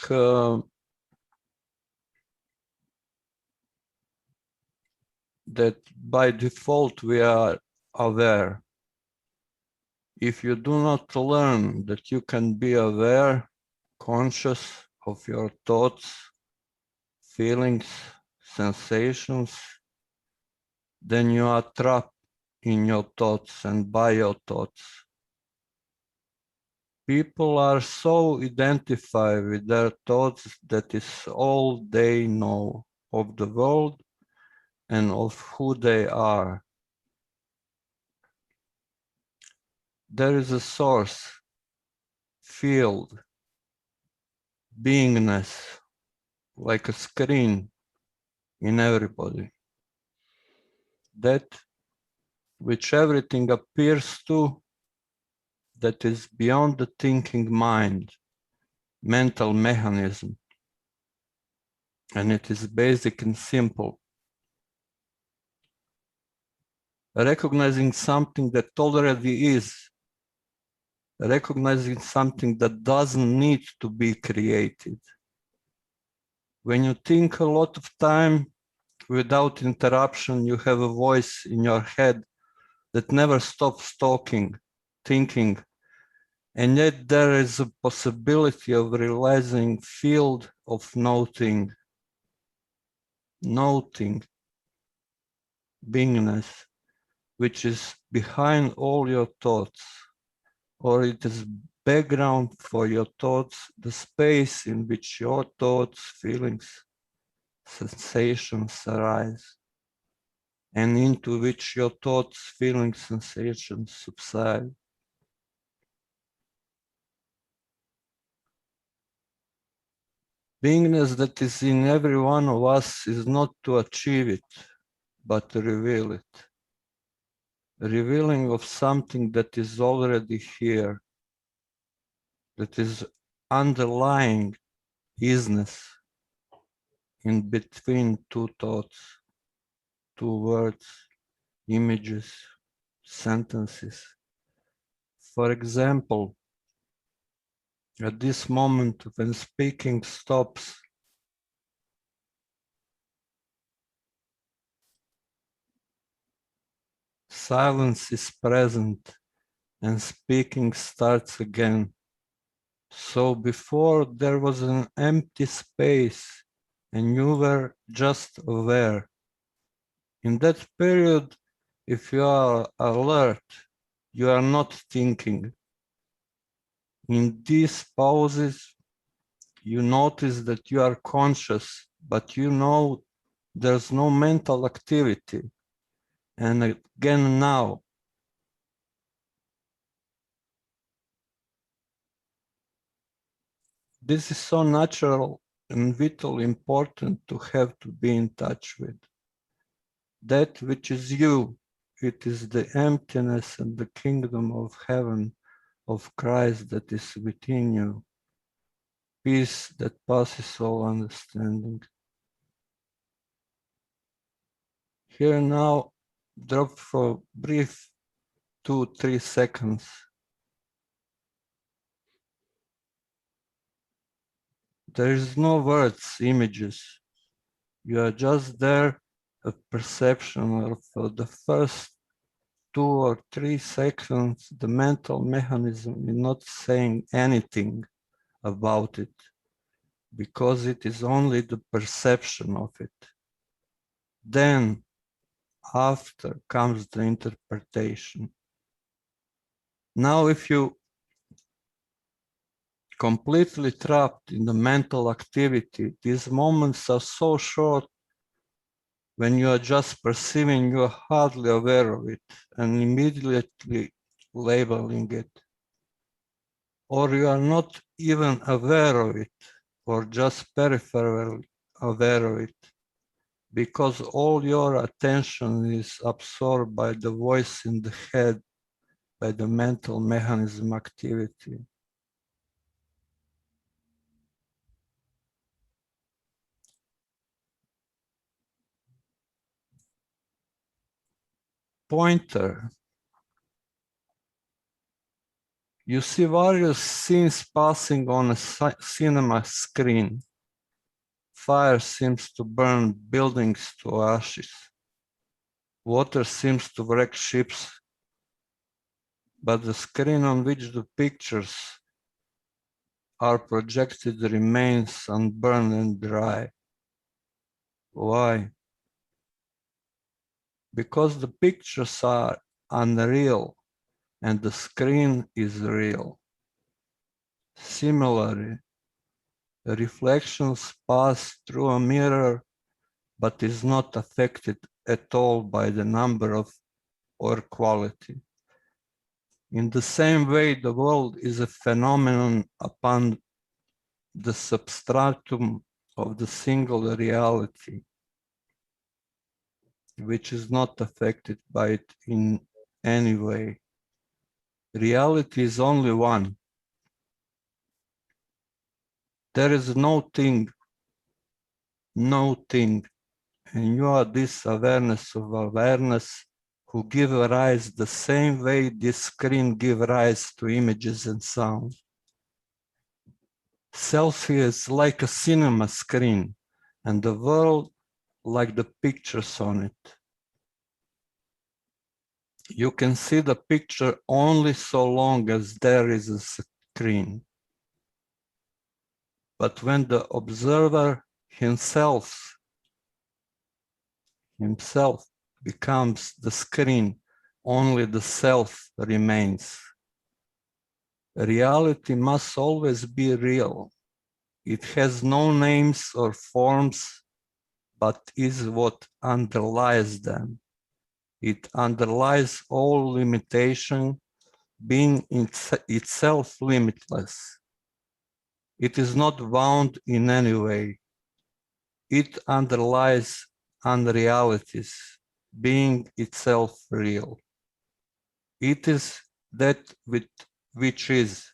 that by default we are aware. If you do not learn that you can be aware, conscious of your thoughts, feelings, sensations, then you are trapped in your thoughts and by your thoughts. People are so identified with their thoughts that is all they know of the world and of who they are. There is a source, field, beingness, like a screen in everybody. That which everything appears to, that is beyond the thinking mind, mental mechanism. And it is basic and simple. Recognizing something that already is, recognizing something that doesn't need to be created. When you think a lot of time without interruption, you have a voice in your head that never stops talking, thinking, and yet there is a possibility of realizing field of noting, beingness, which is behind all your thoughts, or it is background for your thoughts, the space in which your thoughts, feelings, sensations arise, and into which your thoughts, feelings, sensations subside. Beingness that is in every one of us is not to achieve it, but to reveal it. Revealing of something that is already here, that is underlying isness in between two thoughts, two words, images, sentences. For example, at this moment when speaking stops, silence is present and speaking starts again. So before there was an empty space and you were just aware. In that period, if you are alert, you are not thinking. In these pauses, you notice that you are conscious, but you know there's no mental activity. And again now, this is so natural and vitally important to have to be in touch with. That which is you, it is the emptiness and the kingdom of heaven of Christ that is within you. Peace that passes all understanding. Here now, drop for brief 2-3 seconds. There is no words, images. You are just there, a perception, or for the first 2 or 3 seconds, the mental mechanism is not saying anything about it, because it is only the perception of it. Then, after comes the interpretation. Now, if you completely trapped in the mental activity, these moments are so short. When you are just perceiving, you are hardly aware of it and immediately labeling it. Or you are not even aware of it, or just peripherally aware of it, because all your attention is absorbed by the voice in the head, by the mental mechanism activity. Pointer. You see various scenes passing on a cinema screen. Fire seems to burn buildings to ashes. Water seems to wreck ships. But the screen on which the pictures are projected remains unburned and dry. Why? Because the pictures are unreal and the screen is real. Similarly, reflections pass through a mirror but is not affected at all by the number of or quality. In the same way, the world is a phenomenon upon the substratum of the single reality, which is not affected by it in any way. Reality is only one. There is no thing, and you are this awareness of awareness who give rise the same way this screen give rise to images and sound. Self is like a cinema screen, and the world like the pictures on it. You can see the picture only so long as there is a screen. But when the observer himself becomes the screen, only the self remains. Reality must always be real. It has no names or forms, but is what underlies them. It underlies all limitation, being itself limitless. It is not bound in any way. It underlies unrealities, being itself real. It is that which is.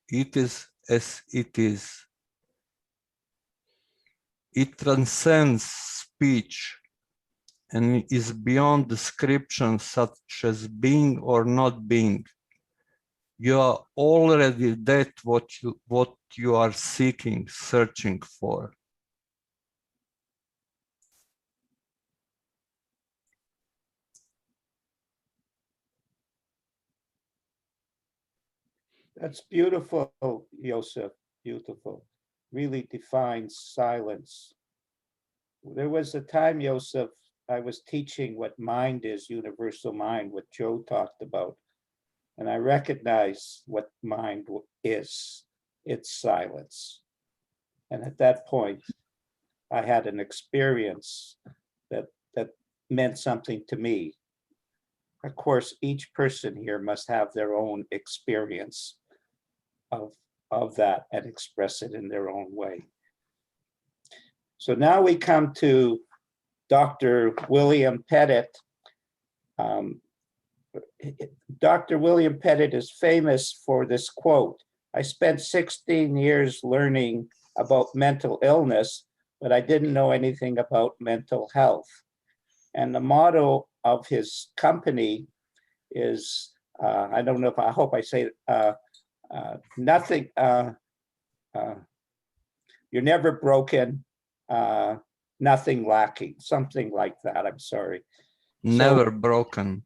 It is as it is. It transcends speech and is beyond description such as being or not being. You are already that what you are seeking, searching for. That's beautiful, Joseph, beautiful. Really defines silence. There was a time, Joseph, I was teaching what mind is, universal mind, what Joe talked about. And I recognize what mind is. It's silence. And at that point, I had an experience that meant something to me. Of course, each person here must have their own experience of that and express it in their own way. So now we come to Dr. William Pettit. Dr. William Pettit is famous for this quote: "I spent 16 years learning about mental illness, but I didn't know anything about mental health." And the motto of his company is, I don't know if I hope I say nothing, you're never broken, nothing lacking, something like that. I'm sorry. Never broken.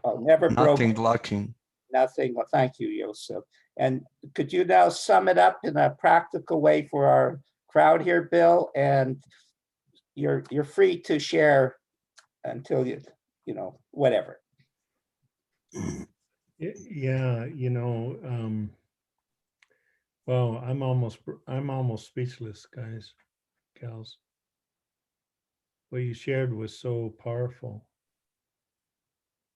Oh, never nothing broken. lacking. Nothing. Well, thank you, Joseph. And could you now sum it up in a practical way for our crowd here, Bill? And you're free to share until you know, whatever. Yeah, you know, well, I'm almost speechless, guys, gals. What you shared was so powerful,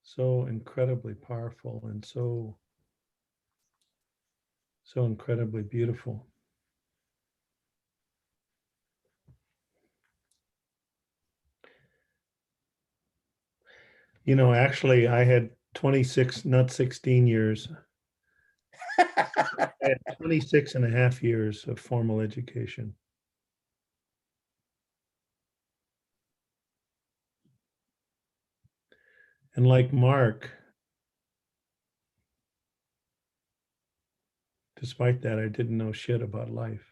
so incredibly powerful, and so incredibly beautiful. You know, actually, I had 26, not 16 years. I had 26 and a half years of formal education. And like Mark, despite that, I didn't know shit about life.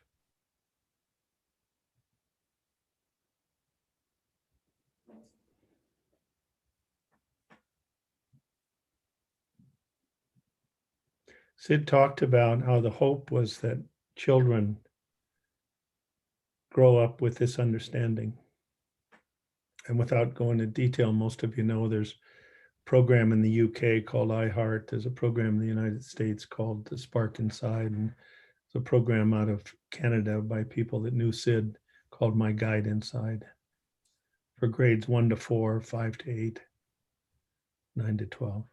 Sid talked about how the hope was that children grow up with this understanding. And without going into detail, most of you know there's a program in the UK called iHeart. There's a program in the United States called The Spark Inside. And it's a program out of Canada by people that knew Sid called My Guide Inside for grades 1 to 4, 5 to 8, 9 to 12.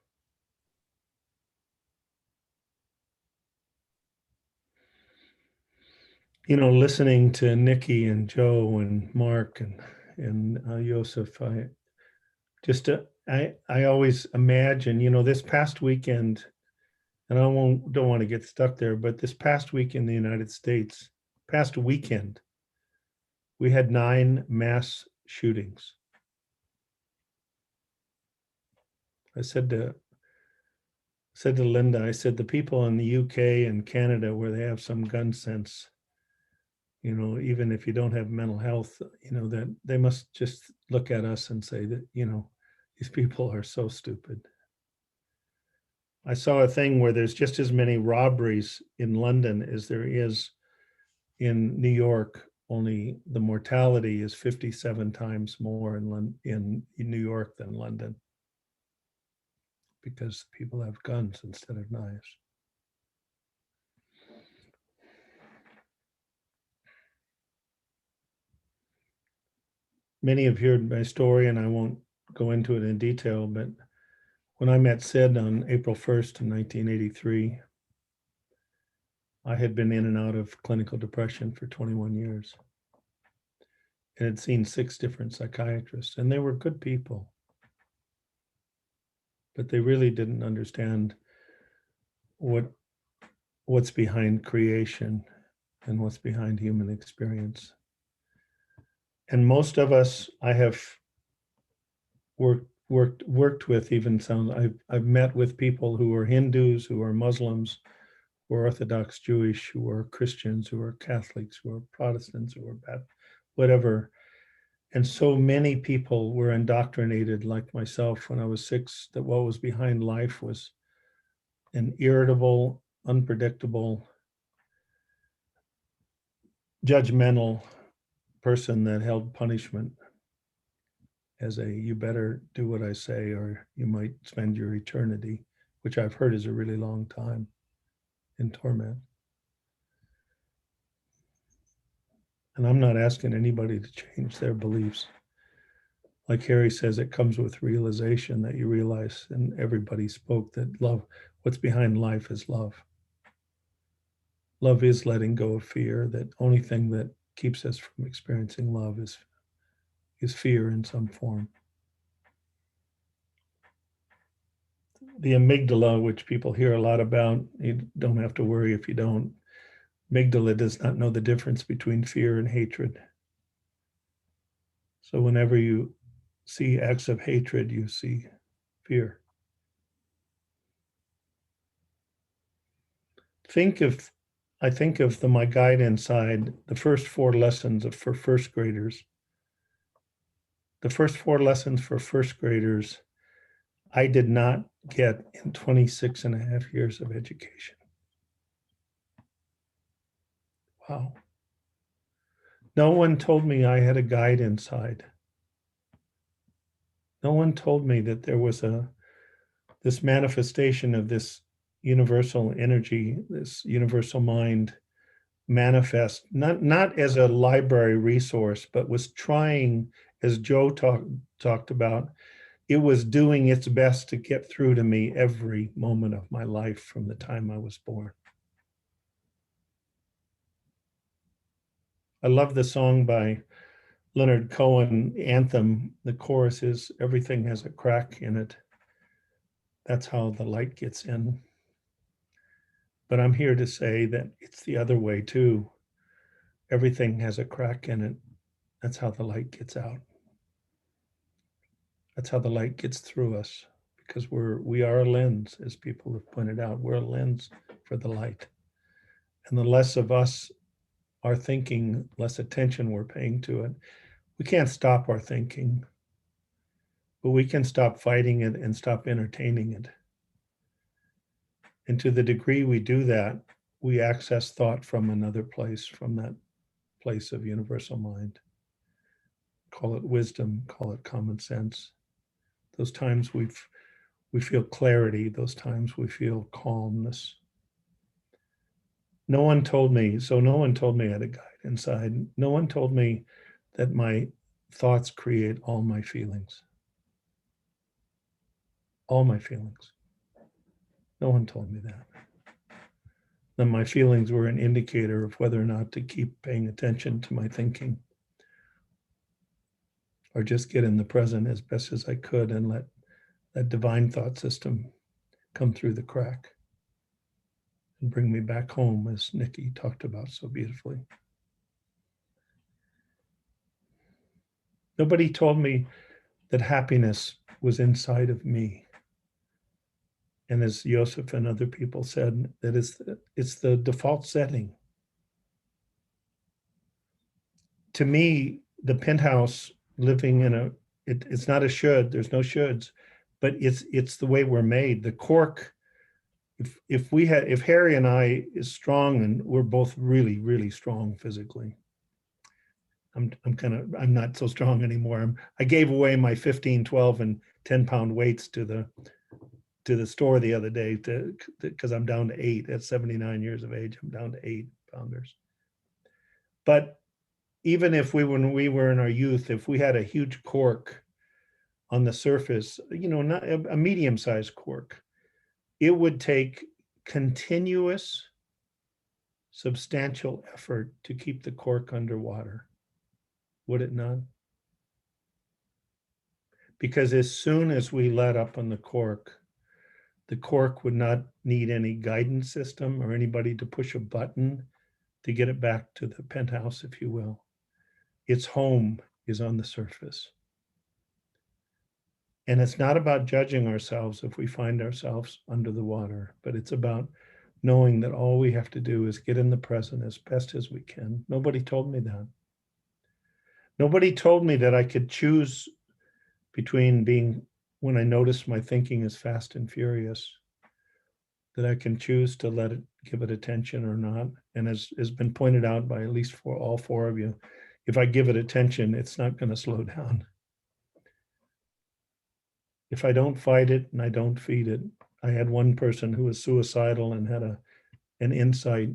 You know, listening to Nikki and Joe and Mark and Joseph, I always imagine, you know, this past weekend, and I don't want to get stuck there, but this past week in the United States, past weekend, we had 9 mass shootings. I said to Linda, I said, the people in the UK and Canada where they have some gun sense, you know, even if you don't have mental health, you know, that they must just look at us and say that, you know, these people are so stupid. I saw a thing where there's just as many robberies in London as there is in New York, only the mortality is 57 times more in New York than London, because people have guns instead of knives. Many have heard my story, and I won't go into it in detail, but when I met Sid on April 1st, 1983, I had been in and out of clinical depression for 21 years and had seen 6 different psychiatrists, and they were good people, but they really didn't understand what's behind creation and what's behind human experience. And most of us, I have worked with, even I've met with people who are Hindus, who are Muslims, who are Orthodox Jewish, who are Christians, who are Catholics, who are Protestants, who are whatever. And so many people were indoctrinated, like myself, when I was 6, that what was behind life was an irritable, unpredictable, judgmental person that held punishment as you better do what I say or you might spend your eternity, which I've heard is a really long time in torment. And I'm not asking anybody to change their beliefs. Like Harry says, it comes with realization that you realize, and everybody spoke, that love, what's behind life is love. Love is letting go of fear. That only thing that keeps us from experiencing love is fear in some form. The amygdala, which people hear a lot about, you don't have to worry if you don't. Amygdala does not know the difference between fear and hatred. So whenever you see acts of hatred, you see fear. I think of my guide inside, the first 4 lessons for first graders. The first 4 lessons for first graders, I did not get in 26 and a half years of education. Wow. No one told me I had a guide inside. No one told me that there was this manifestation of this universal energy, this universal mind manifest, not as a library resource, but was trying, as Joe talked about, it was doing its best to get through to me every moment of my life from the time I was born. I love the song by Leonard Cohen, Anthem. The chorus is, everything has a crack in it. That's how the light gets in. But I'm here to say that it's the other way too. Everything has a crack in it. That's how the light gets out. That's how the light gets through us, because we are a lens, as people have pointed out. We're a lens for the light. And the less of us are thinking, less attention we're paying to it. We can't stop our thinking, but we can stop fighting it and stop entertaining it. And to the degree we do that, we access thought from another place, from that place of universal mind. Call it wisdom, call it common sense. Those times we feel clarity, those times we feel calmness. No one told me I had a guide inside. No one told me that my thoughts create all my feelings. All my feelings. No one told me that. Then my feelings were an indicator of whether or not to keep paying attention to my thinking, or just get in the present as best as I could and let that divine thought system come through the crack and bring me back home, as Nikki talked about so beautifully. Nobody told me that happiness was inside of me. And as Joseph and other people said, that it's the default setting. To me, the penthouse, living in it's not a should, there's no shoulds, but it's the way we're made. The cork, if Harry and I is strong, and we're both really, really strong physically. I'm not so strong anymore. I gave away my 15, 12, and 10-pound weights to the store the other day because I'm down to 8 at 79 years of age. I'm down to 8-pounders. But even when we were in our youth, if we had a huge cork on the surface, not a medium-sized cork, it would take continuous, substantial effort to keep the cork underwater. Would it not? Because as soon as we let up on the cork would not need any guidance system or anybody to push a button to get it back to the penthouse, if you will. Its home is on the surface. And it's not about judging ourselves if we find ourselves under the water, but it's about knowing that all we have to do is get in the present as best as we can. Nobody told me that. Nobody told me that I could choose between being, when I notice my thinking is fast and furious, that I can choose to let it, give it attention or not. And as has been pointed out by at least all four of you, if I give it attention, it's not going to slow down. If I don't fight it and I don't feed it, I had one person who was suicidal and had an insight.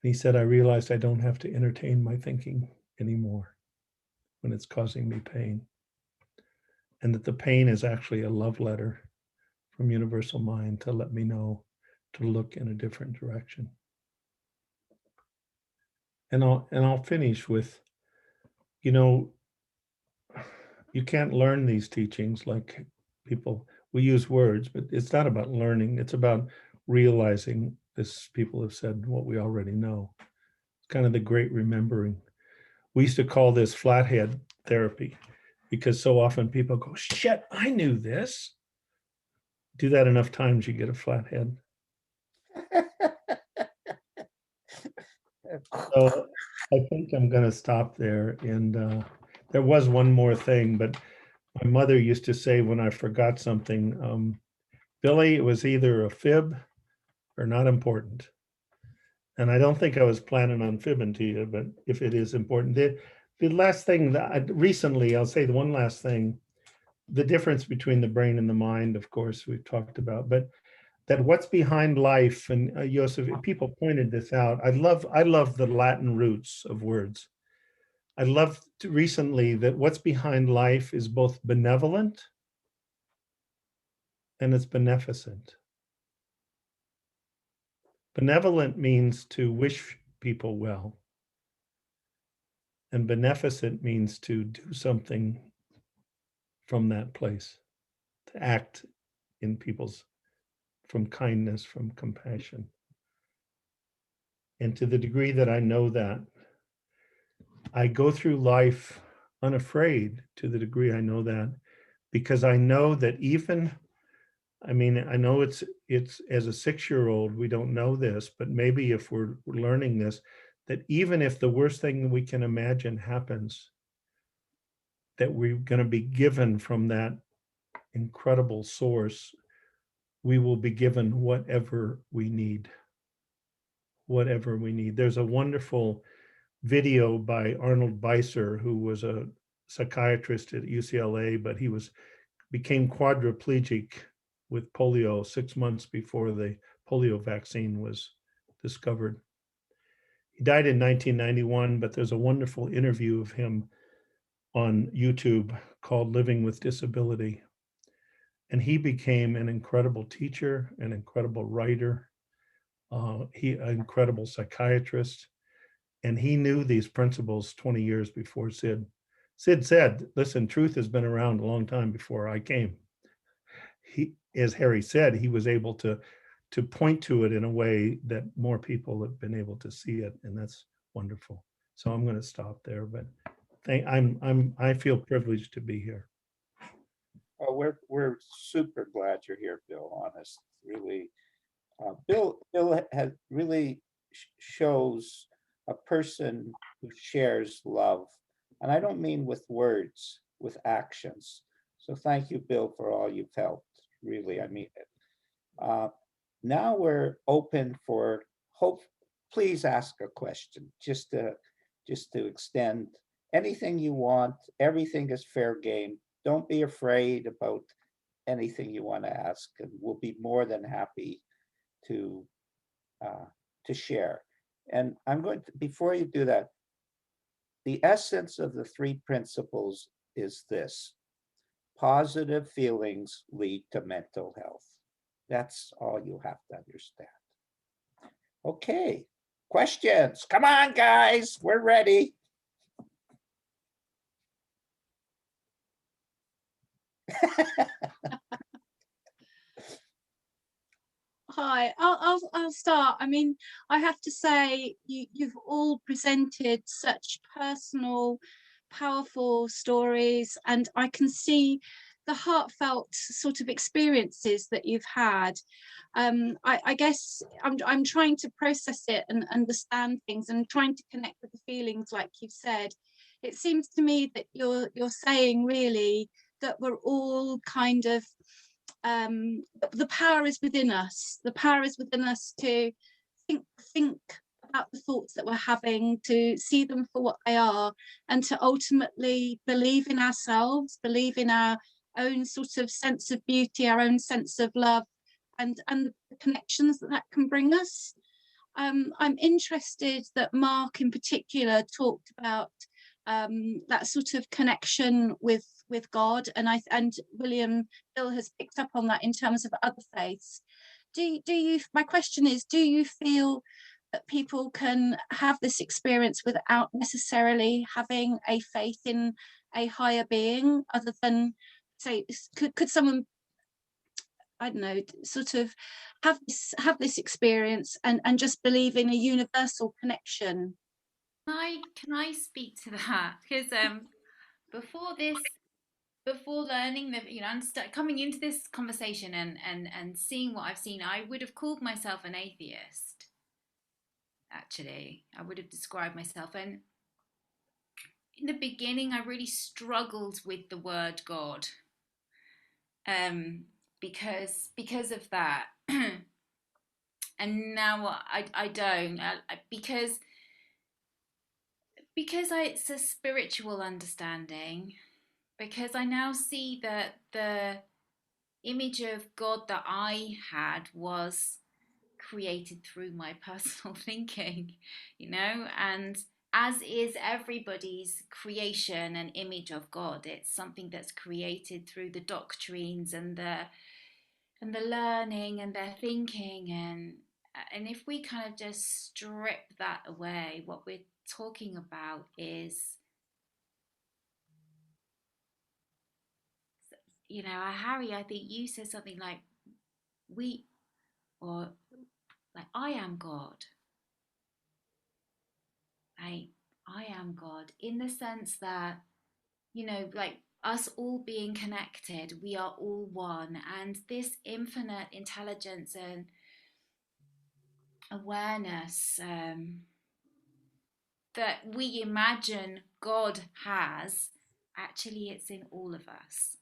He said, I realized I don't have to entertain my thinking anymore when it's causing me pain. And that the pain is actually a love letter from Universal Mind to let me know to look in a different direction. And I'll finish with, you know, you can't learn these teachings like people, we use words, but it's not about learning. It's about realizing, as people have said, what we already know. It's kind of the great remembering. We used to call this flathead therapy because so often people go, shit, I knew this. Do that enough times, you get a flathead. So I think I'm going to stop there. And there was one more thing, but my mother used to say when I forgot something, Billy, it was either a fib or not important. And I don't think I was planning on fibbing to you, but if it is important. The last thing that recently, I'll say the one last thing, the difference between the brain and the mind, of course, we've talked about, but that what's behind life, and Joseph, people pointed this out. I love the Latin roots of words. I loved recently that what's behind life is both benevolent and it's beneficent. Benevolent means to wish people well. And beneficent means to do something from that place, to act in people's, from kindness, from compassion. And to the degree that I know that, I go through life unafraid to the degree I know that, because I know that even, I mean, I know it's as a 6-year-old, we don't know this, but maybe if we're learning this, that even if the worst thing we can imagine happens, that we're going to be given from that incredible source, we will be given whatever we need. Whatever we need. There's a wonderful video by Arnold Beiser, who was a psychiatrist at UCLA, but he became quadriplegic with polio 6 months before the polio vaccine was discovered. He died in 1991, but there's a wonderful interview of him on YouTube called Living with Disability. And he became an incredible teacher, an incredible writer, an incredible psychiatrist. And he knew these principles 20 years before Sid. Sid said, listen, truth has been around a long time before I came. He, as Harry said, he was able to point to it in a way that more people have been able to see it, and that's wonderful. So I'm going to stop there, but I feel privileged to be here. Oh, we're super glad you're here, Bill. Honest, really, Bill has really shows a person who shares love, and I don't mean with words, with actions. So thank you, Bill, for all you've helped. Really, I mean it. Now we're open for hope. Please ask a question, just to extend anything you want. Everything is fair game. Don't be afraid about anything you want to ask, and we'll be more than happy to share. And I'm going to, before you do that, the essence of the 3 principles is this: positive feelings lead to mental health. That's all you have to understand. Okay, questions. Come on, guys, we're ready. Hi, I'll start. I mean, I have to say you've all presented such personal, powerful stories, and I can see the heartfelt sort of experiences that you've had. I guess I'm trying to process it and understand things and trying to connect with the feelings, like you've said. It seems to me that you're saying really that we're all kind of, the power is within us. The power is within us to think about the thoughts that we're having, to see them for what they are, and to ultimately believe in ourselves, believe in our own sort of sense of beauty, our own sense of love, and the connections that can bring us. I'm interested that Mark in particular talked about that sort of connection with God, and William Bill has picked up on that in terms of other faiths. My question is, do you feel that people can have this experience without necessarily having a faith in a higher being, other than, say, could someone, I don't know, sort of have this experience and just believe in a universal connection? Can I speak to that? Because before learning that, coming into this conversation and seeing what I've seen, I would have called myself an atheist. Actually, I would have described myself, and in the beginning, I really struggled with the word God, because of that, and now I don't, because it's a spiritual understanding. Because I now see that the image of God that I had was created through my personal thinking, and as is everybody's creation and image of God. It's something that's created through the doctrines and the learning and their thinking, and if we kind of just strip that away, what we're talking about is, Harry, I think you said something like I am God. I am God, in the sense that, like us all being connected, we are all one, and this infinite intelligence and awareness that we imagine God has, actually it's in all of us.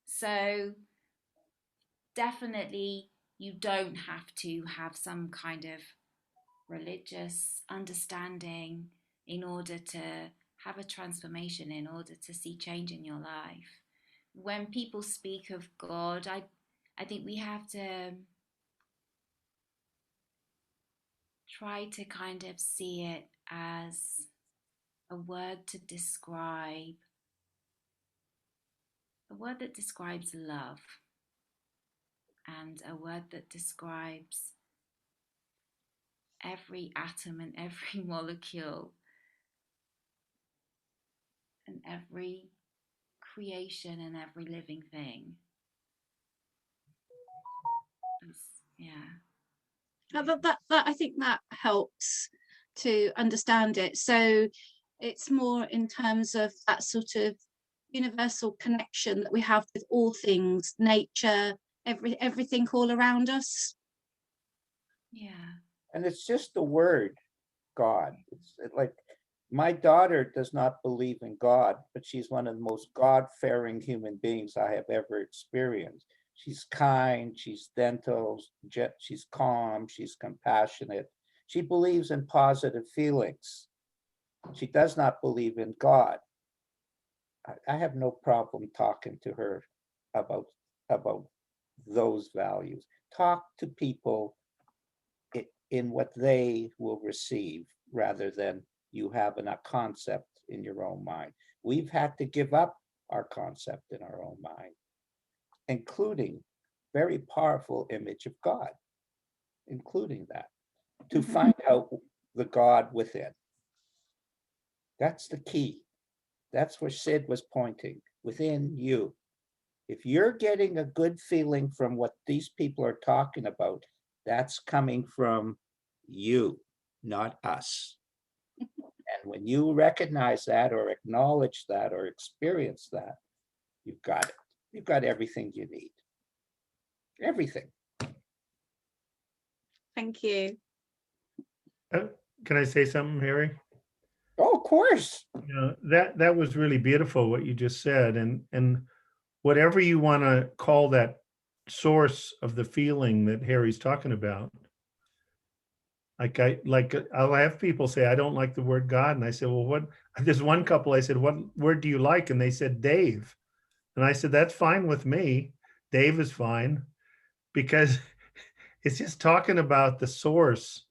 So definitely you don't have to have some kind of religious understanding in order to have a transformation, in order to see change in your life. When people speak of God, I think we have to try to kind of see it as a word that describes love, and a word that describes every atom and every molecule and every creation and every living thing. That I think that helps to understand it. So it's more in terms of that sort of universal connection that we have with all things, nature, everything all around us. Yeah. And it's just the word God. It's like, my daughter does not believe in God, but she's one of the most God-fearing human beings I have ever experienced. She's kind, she's gentle, she's calm, she's compassionate. She believes in positive feelings. She does not believe in God. I have no problem talking to her about those values. Talk to people in what they will receive, rather than you having a concept in your own mind. We've had to give up our concept in our own mind, including very powerful image of God, including that, to find out the God within. That's the key. That's where Sid was pointing, within you. If you're getting a good feeling from what these people are talking about, that's coming from you, not us. And when you recognize that, or acknowledge that, or experience that, you've got it. you've got everything you need. Everything. Thank you. Can I say something, Harry? Oh, of course. That was really beautiful what you just said, and whatever you want to call that source of the feeling that Harry's talking about. I'll have people say, I don't like the word God, and I said, well, what? There's one couple. I said, what word do you like? And they said Dave, and I said, that's fine with me. Dave is fine, because it's just talking about the source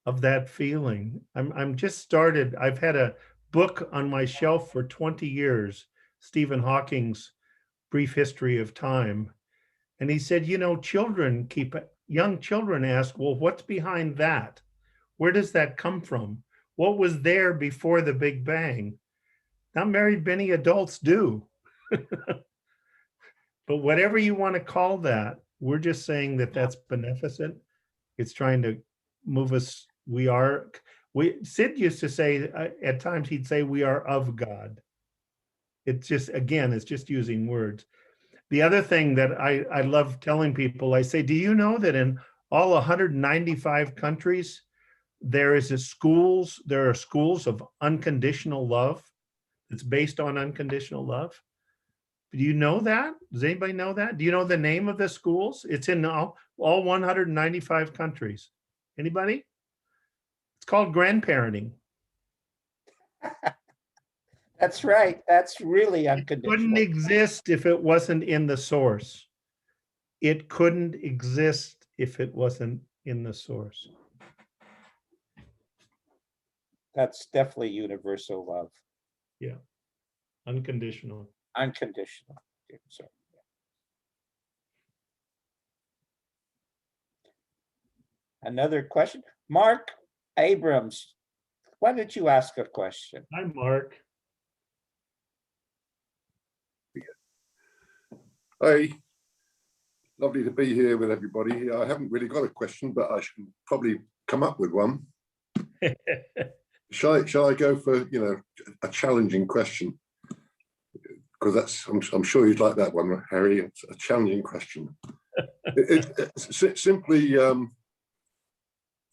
of that feeling. I'm just started. I've had a book on my shelf for 20 years, Stephen Hawking's Brief History of Time. And he said, you know, young children ask, well, what's behind that? Where does that come from? What was there before the Big Bang? Not very many adults do. But whatever you want to call that, we're just saying that that's beneficent. It's trying to move us. Sid used to say, at times he'd say, we are of God. It's just, again, it's just using words. The other thing that I love telling people, I say, do you know that in all 195 countries, there are schools of unconditional love that's based on unconditional love? Do you know that? Does anybody know that? Do you know the name of the schools? It's in all 195 countries. Anybody? It's called grandparenting. That's right. That's really unconditional. It couldn't exist if it wasn't in the source. It couldn't exist if it wasn't in the source. That's definitely universal love. Yeah. Unconditional. Unconditional. Sorry. Another question. Mark Abrams, why don't you ask a question? Hi, Mark. Hey, lovely to be here with everybody. I haven't really got a question, but I should probably come up with one. Shall I go for, you know, a challenging question? Because that's, I'm sure you'd like that one, Harry. It's a challenging question. It's simply, you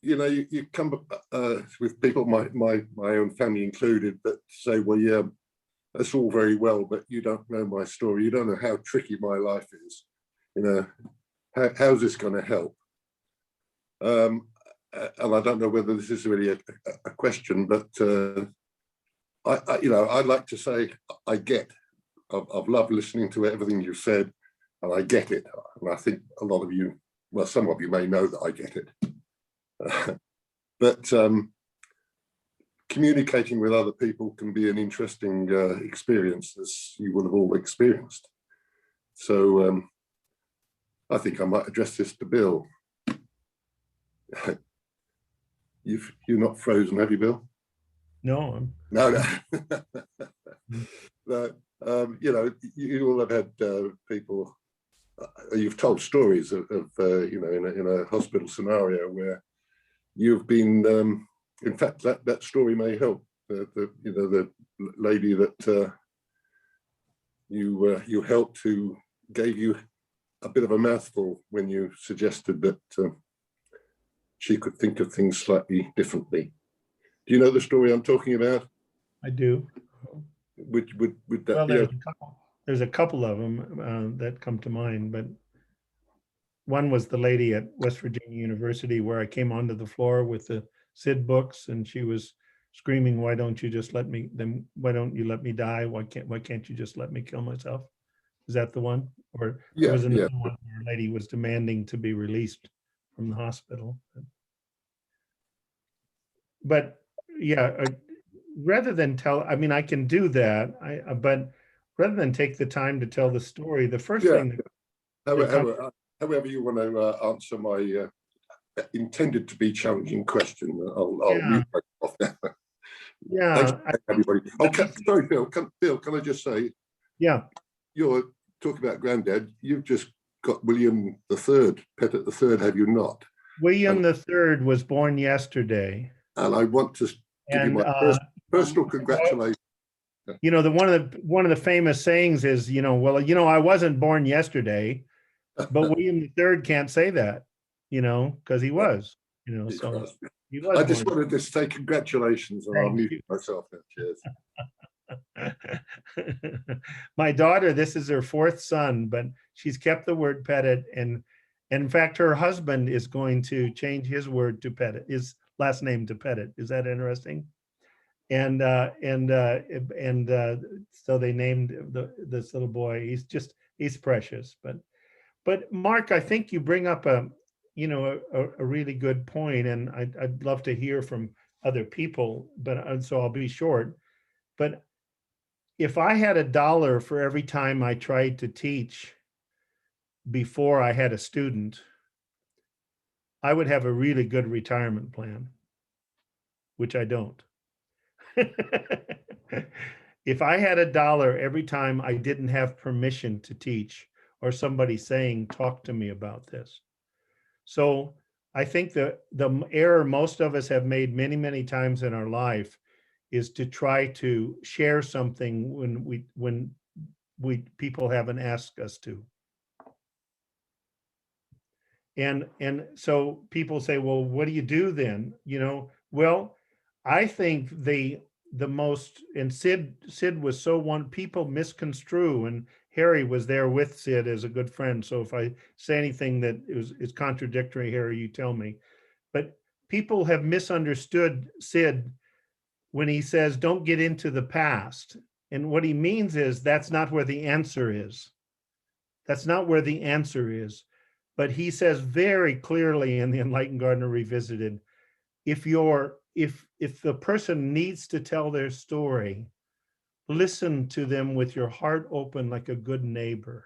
know, you come with people, my own family included, that say, well, yeah, that's all very well, but you don't know my story. You don't know how tricky my life is. You know, how's this going to help? And I don't know whether this is really a question, but I you know, I'd like to say I get. I've loved listening to everything you've said, and I get it. And I think a lot of you, well, some of you may know that I get it. But communicating with other people can be an interesting experience, as you will have all experienced. So I think I might address this to Bill. You're not frozen, have you, Bill? No. No. No. You know, you all have had people. You've told stories of you know, in a hospital scenario where you've been. In fact, that story may help. You know, the lady that you helped, who gave you a bit of a mouthful when you suggested that she could think of things slightly differently. Do you know the story I'm talking about? I do. Would that Well, be there's a couple of them that come to mind, but one was the lady at West Virginia University, where I came onto the floor with the Sid books, and she was screaming, why don't you just let me, then why don't you let me die? Why can't you just let me kill myself? Is that the one? Or Yeah, there was another yeah. one where a lady was demanding to be released from the hospital. But yeah, rather than tell, I mean, I can do that, but rather than take the time to tell the story, the first thing that however you want to answer my intended to be challenging question, I'll mute myself now. Yeah. Thanks, everybody. Sorry, Bill. Can I just say? Yeah. You're talking about Granddad. You've just got William III, Pettit III, have you not? William III was born yesterday. And I want to give you my personal congratulations. You know, one of the famous sayings is, well, I wasn't born yesterday, but William III can't say that, because he was, so he was. I just wanted to say congratulations, and I'll mute myself now. Cheers. My daughter, this is her fourth son, but she's kept the word Pettit, and in fact, her husband is going to change his word to Pettit, his last name to Pettit. Is that interesting? And so they named this little boy. He's precious. But Mark, I think you bring up a really good point, and I'd love to hear from other people. But so I'll be short. But if I had $1 for every time I tried to teach before I had a student, I would have a really good retirement plan, which I don't. If I had $1 every time I didn't have permission to teach, or somebody saying, talk to me about this. So I think the error most of us have made many, many times in our life is to try to share something when people haven't asked us to. And so people say, well, what do you do then? Well, I think the most, and Sid was so one, people misconstrue, and Harry was there with Sid as a good friend. So if I say anything that is contradictory, Harry, you tell me. But people have misunderstood Sid when he says, don't get into the past. And what he means is that's not where the answer is. That's not where the answer is. But he says very clearly in the Enlightened Gardener Revisited, if the person needs to tell their story, listen to them with your heart open like a good neighbor.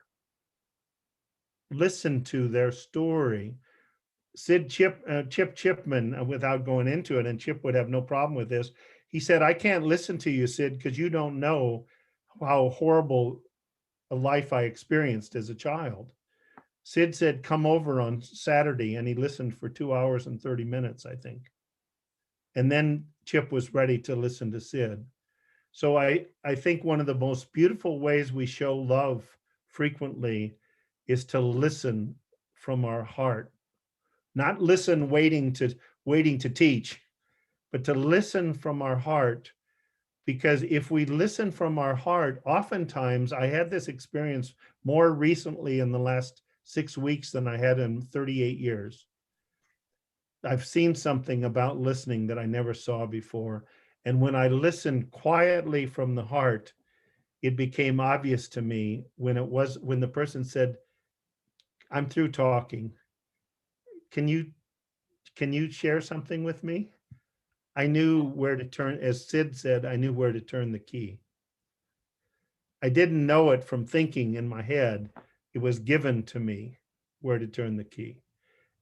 Listen to their story. Chip Chipman, without going into it, and Chip would have no problem with this, he said, I can't listen to you, Sid, because you don't know how horrible a life I experienced as a child. Sid said, come over on Saturday, and he listened for 2 hours and 30 minutes, I think. And then Chip was ready to listen to Sid. So I think one of the most beautiful ways we show love frequently is to listen from our heart. Not listen waiting to teach, but to listen from our heart. Because if we listen from our heart, oftentimes, I had this experience more recently in the last 6 weeks than I had in 38 years. I've seen something about listening that I never saw before. And when I listened quietly from the heart, it became obvious to me when the person said, I'm through talking. Can you share something with me? I knew where to turn, as Sid said, I knew where to turn the key. I didn't know it from thinking in my head. It was given to me where to turn the key.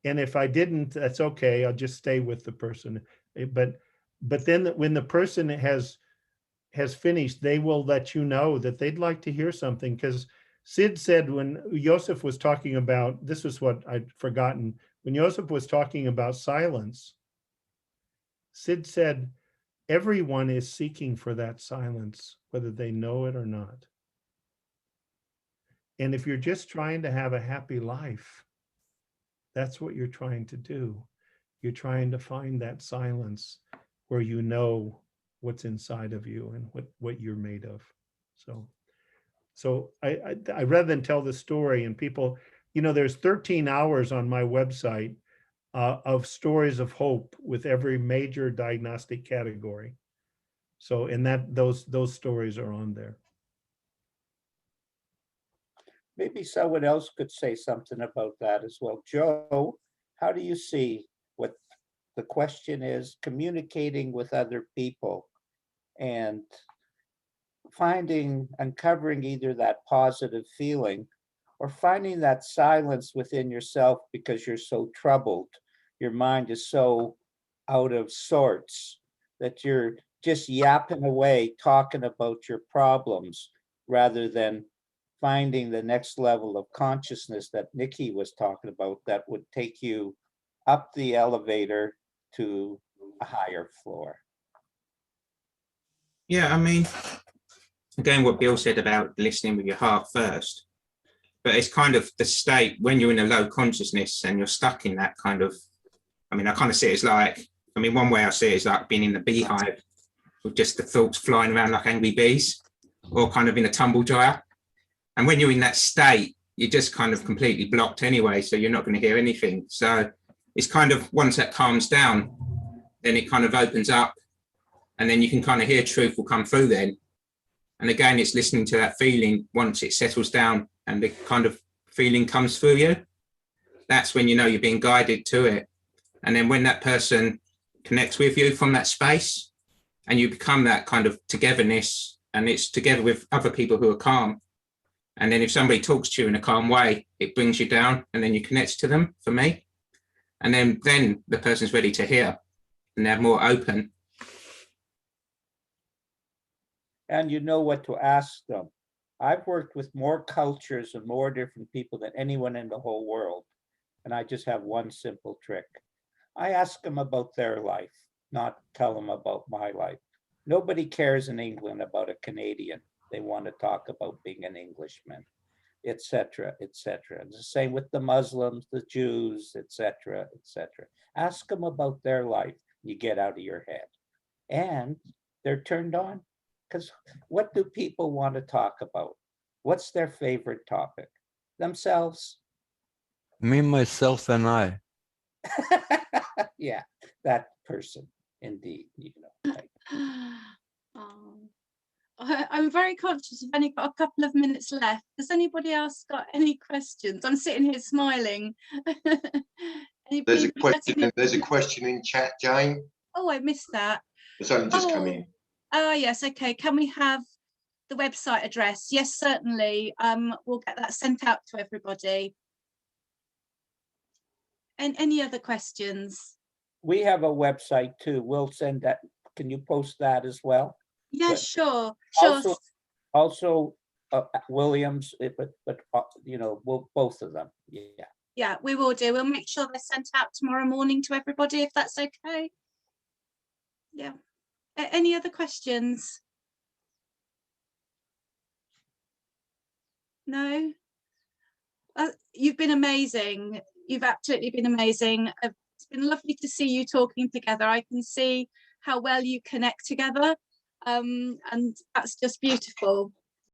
And if I didn't, that's okay. I'll just stay with the person. But then when the person has finished, they will let you know that they'd like to hear something. Because Sid said when Joseph was talking about, this was what I'd forgotten, when Joseph was talking about silence, Sid said, everyone is seeking for that silence, whether they know it or not. And if you're just trying to have a happy life, that's what you're trying to do. You're trying to find that silence where you know what's inside of you and what you're made of. So I rather than tell the story and people, there's 13 hours on my website of stories of hope with every major diagnostic category. So, and those stories are on there. Maybe someone else could say something about that as well. Joe, how do you see what the question is, communicating with other people and uncovering either that positive feeling or finding that silence within yourself because you're so troubled, your mind is so out of sorts that you're just yapping away, talking about your problems rather than finding the next level of consciousness that Nikki was talking about that would take you up the elevator to a higher floor. Yeah, I mean, again, what Bill said about listening with your heart first, but it's kind of the state when you're in a low consciousness and you're stuck in that kind of, I mean, I kind of see it as like, I mean, one way I see it is like being in the beehive with just the thoughts flying around like angry bees, or kind of in a tumble dryer. And when you're in that state, you're just kind of completely blocked anyway, so you're not going to hear anything. So it's kind of, once that calms down, then it kind of opens up, and then you can kind of hear truth will come through then. And again, it's listening to that feeling once it settles down and the kind of feeling comes through you. That's when you know you're being guided to it. And then when that person connects with you from that space and you become that kind of togetherness, and it's together with other people who are calm. And then if somebody talks to you in a calm way, it brings you down, and then you connect to them, for me. And then the person's ready to hear and they're more open. And you know what to ask them. I've worked with more cultures and more different people than anyone in the whole world. And I just have one simple trick. I ask them about their life, not tell them about my life. Nobody cares in England about a Canadian. They want to talk about being an Englishman, etc., etc. The same with the Muslims, the Jews, etc., etc. Ask them about their life. You get out of your head. And they're turned on. Because what do people want to talk about? What's their favorite topic? Themselves. Me, myself, and I. Yeah, that person, indeed. You know. I'm very conscious I've only got a couple of minutes left. Has anybody else got any questions? I'm sitting here smiling. There's a question in chat, Jane. Oh, I missed that. It's only just come in. Oh, yes. Okay. Can we have the website address? Yes, certainly. We'll get that sent out to everybody. And any other questions? We have a website too. We'll send that. Can you post that as well? Yeah, But sure. Also Williams, but you know, both of them. Yeah. Yeah, we will do. We'll make sure they're sent out tomorrow morning to everybody, if that's okay. Yeah. Any other questions? No? You've been amazing. You've absolutely been amazing. It's been lovely to see you talking together. I can see how well you connect together, and that's just beautiful.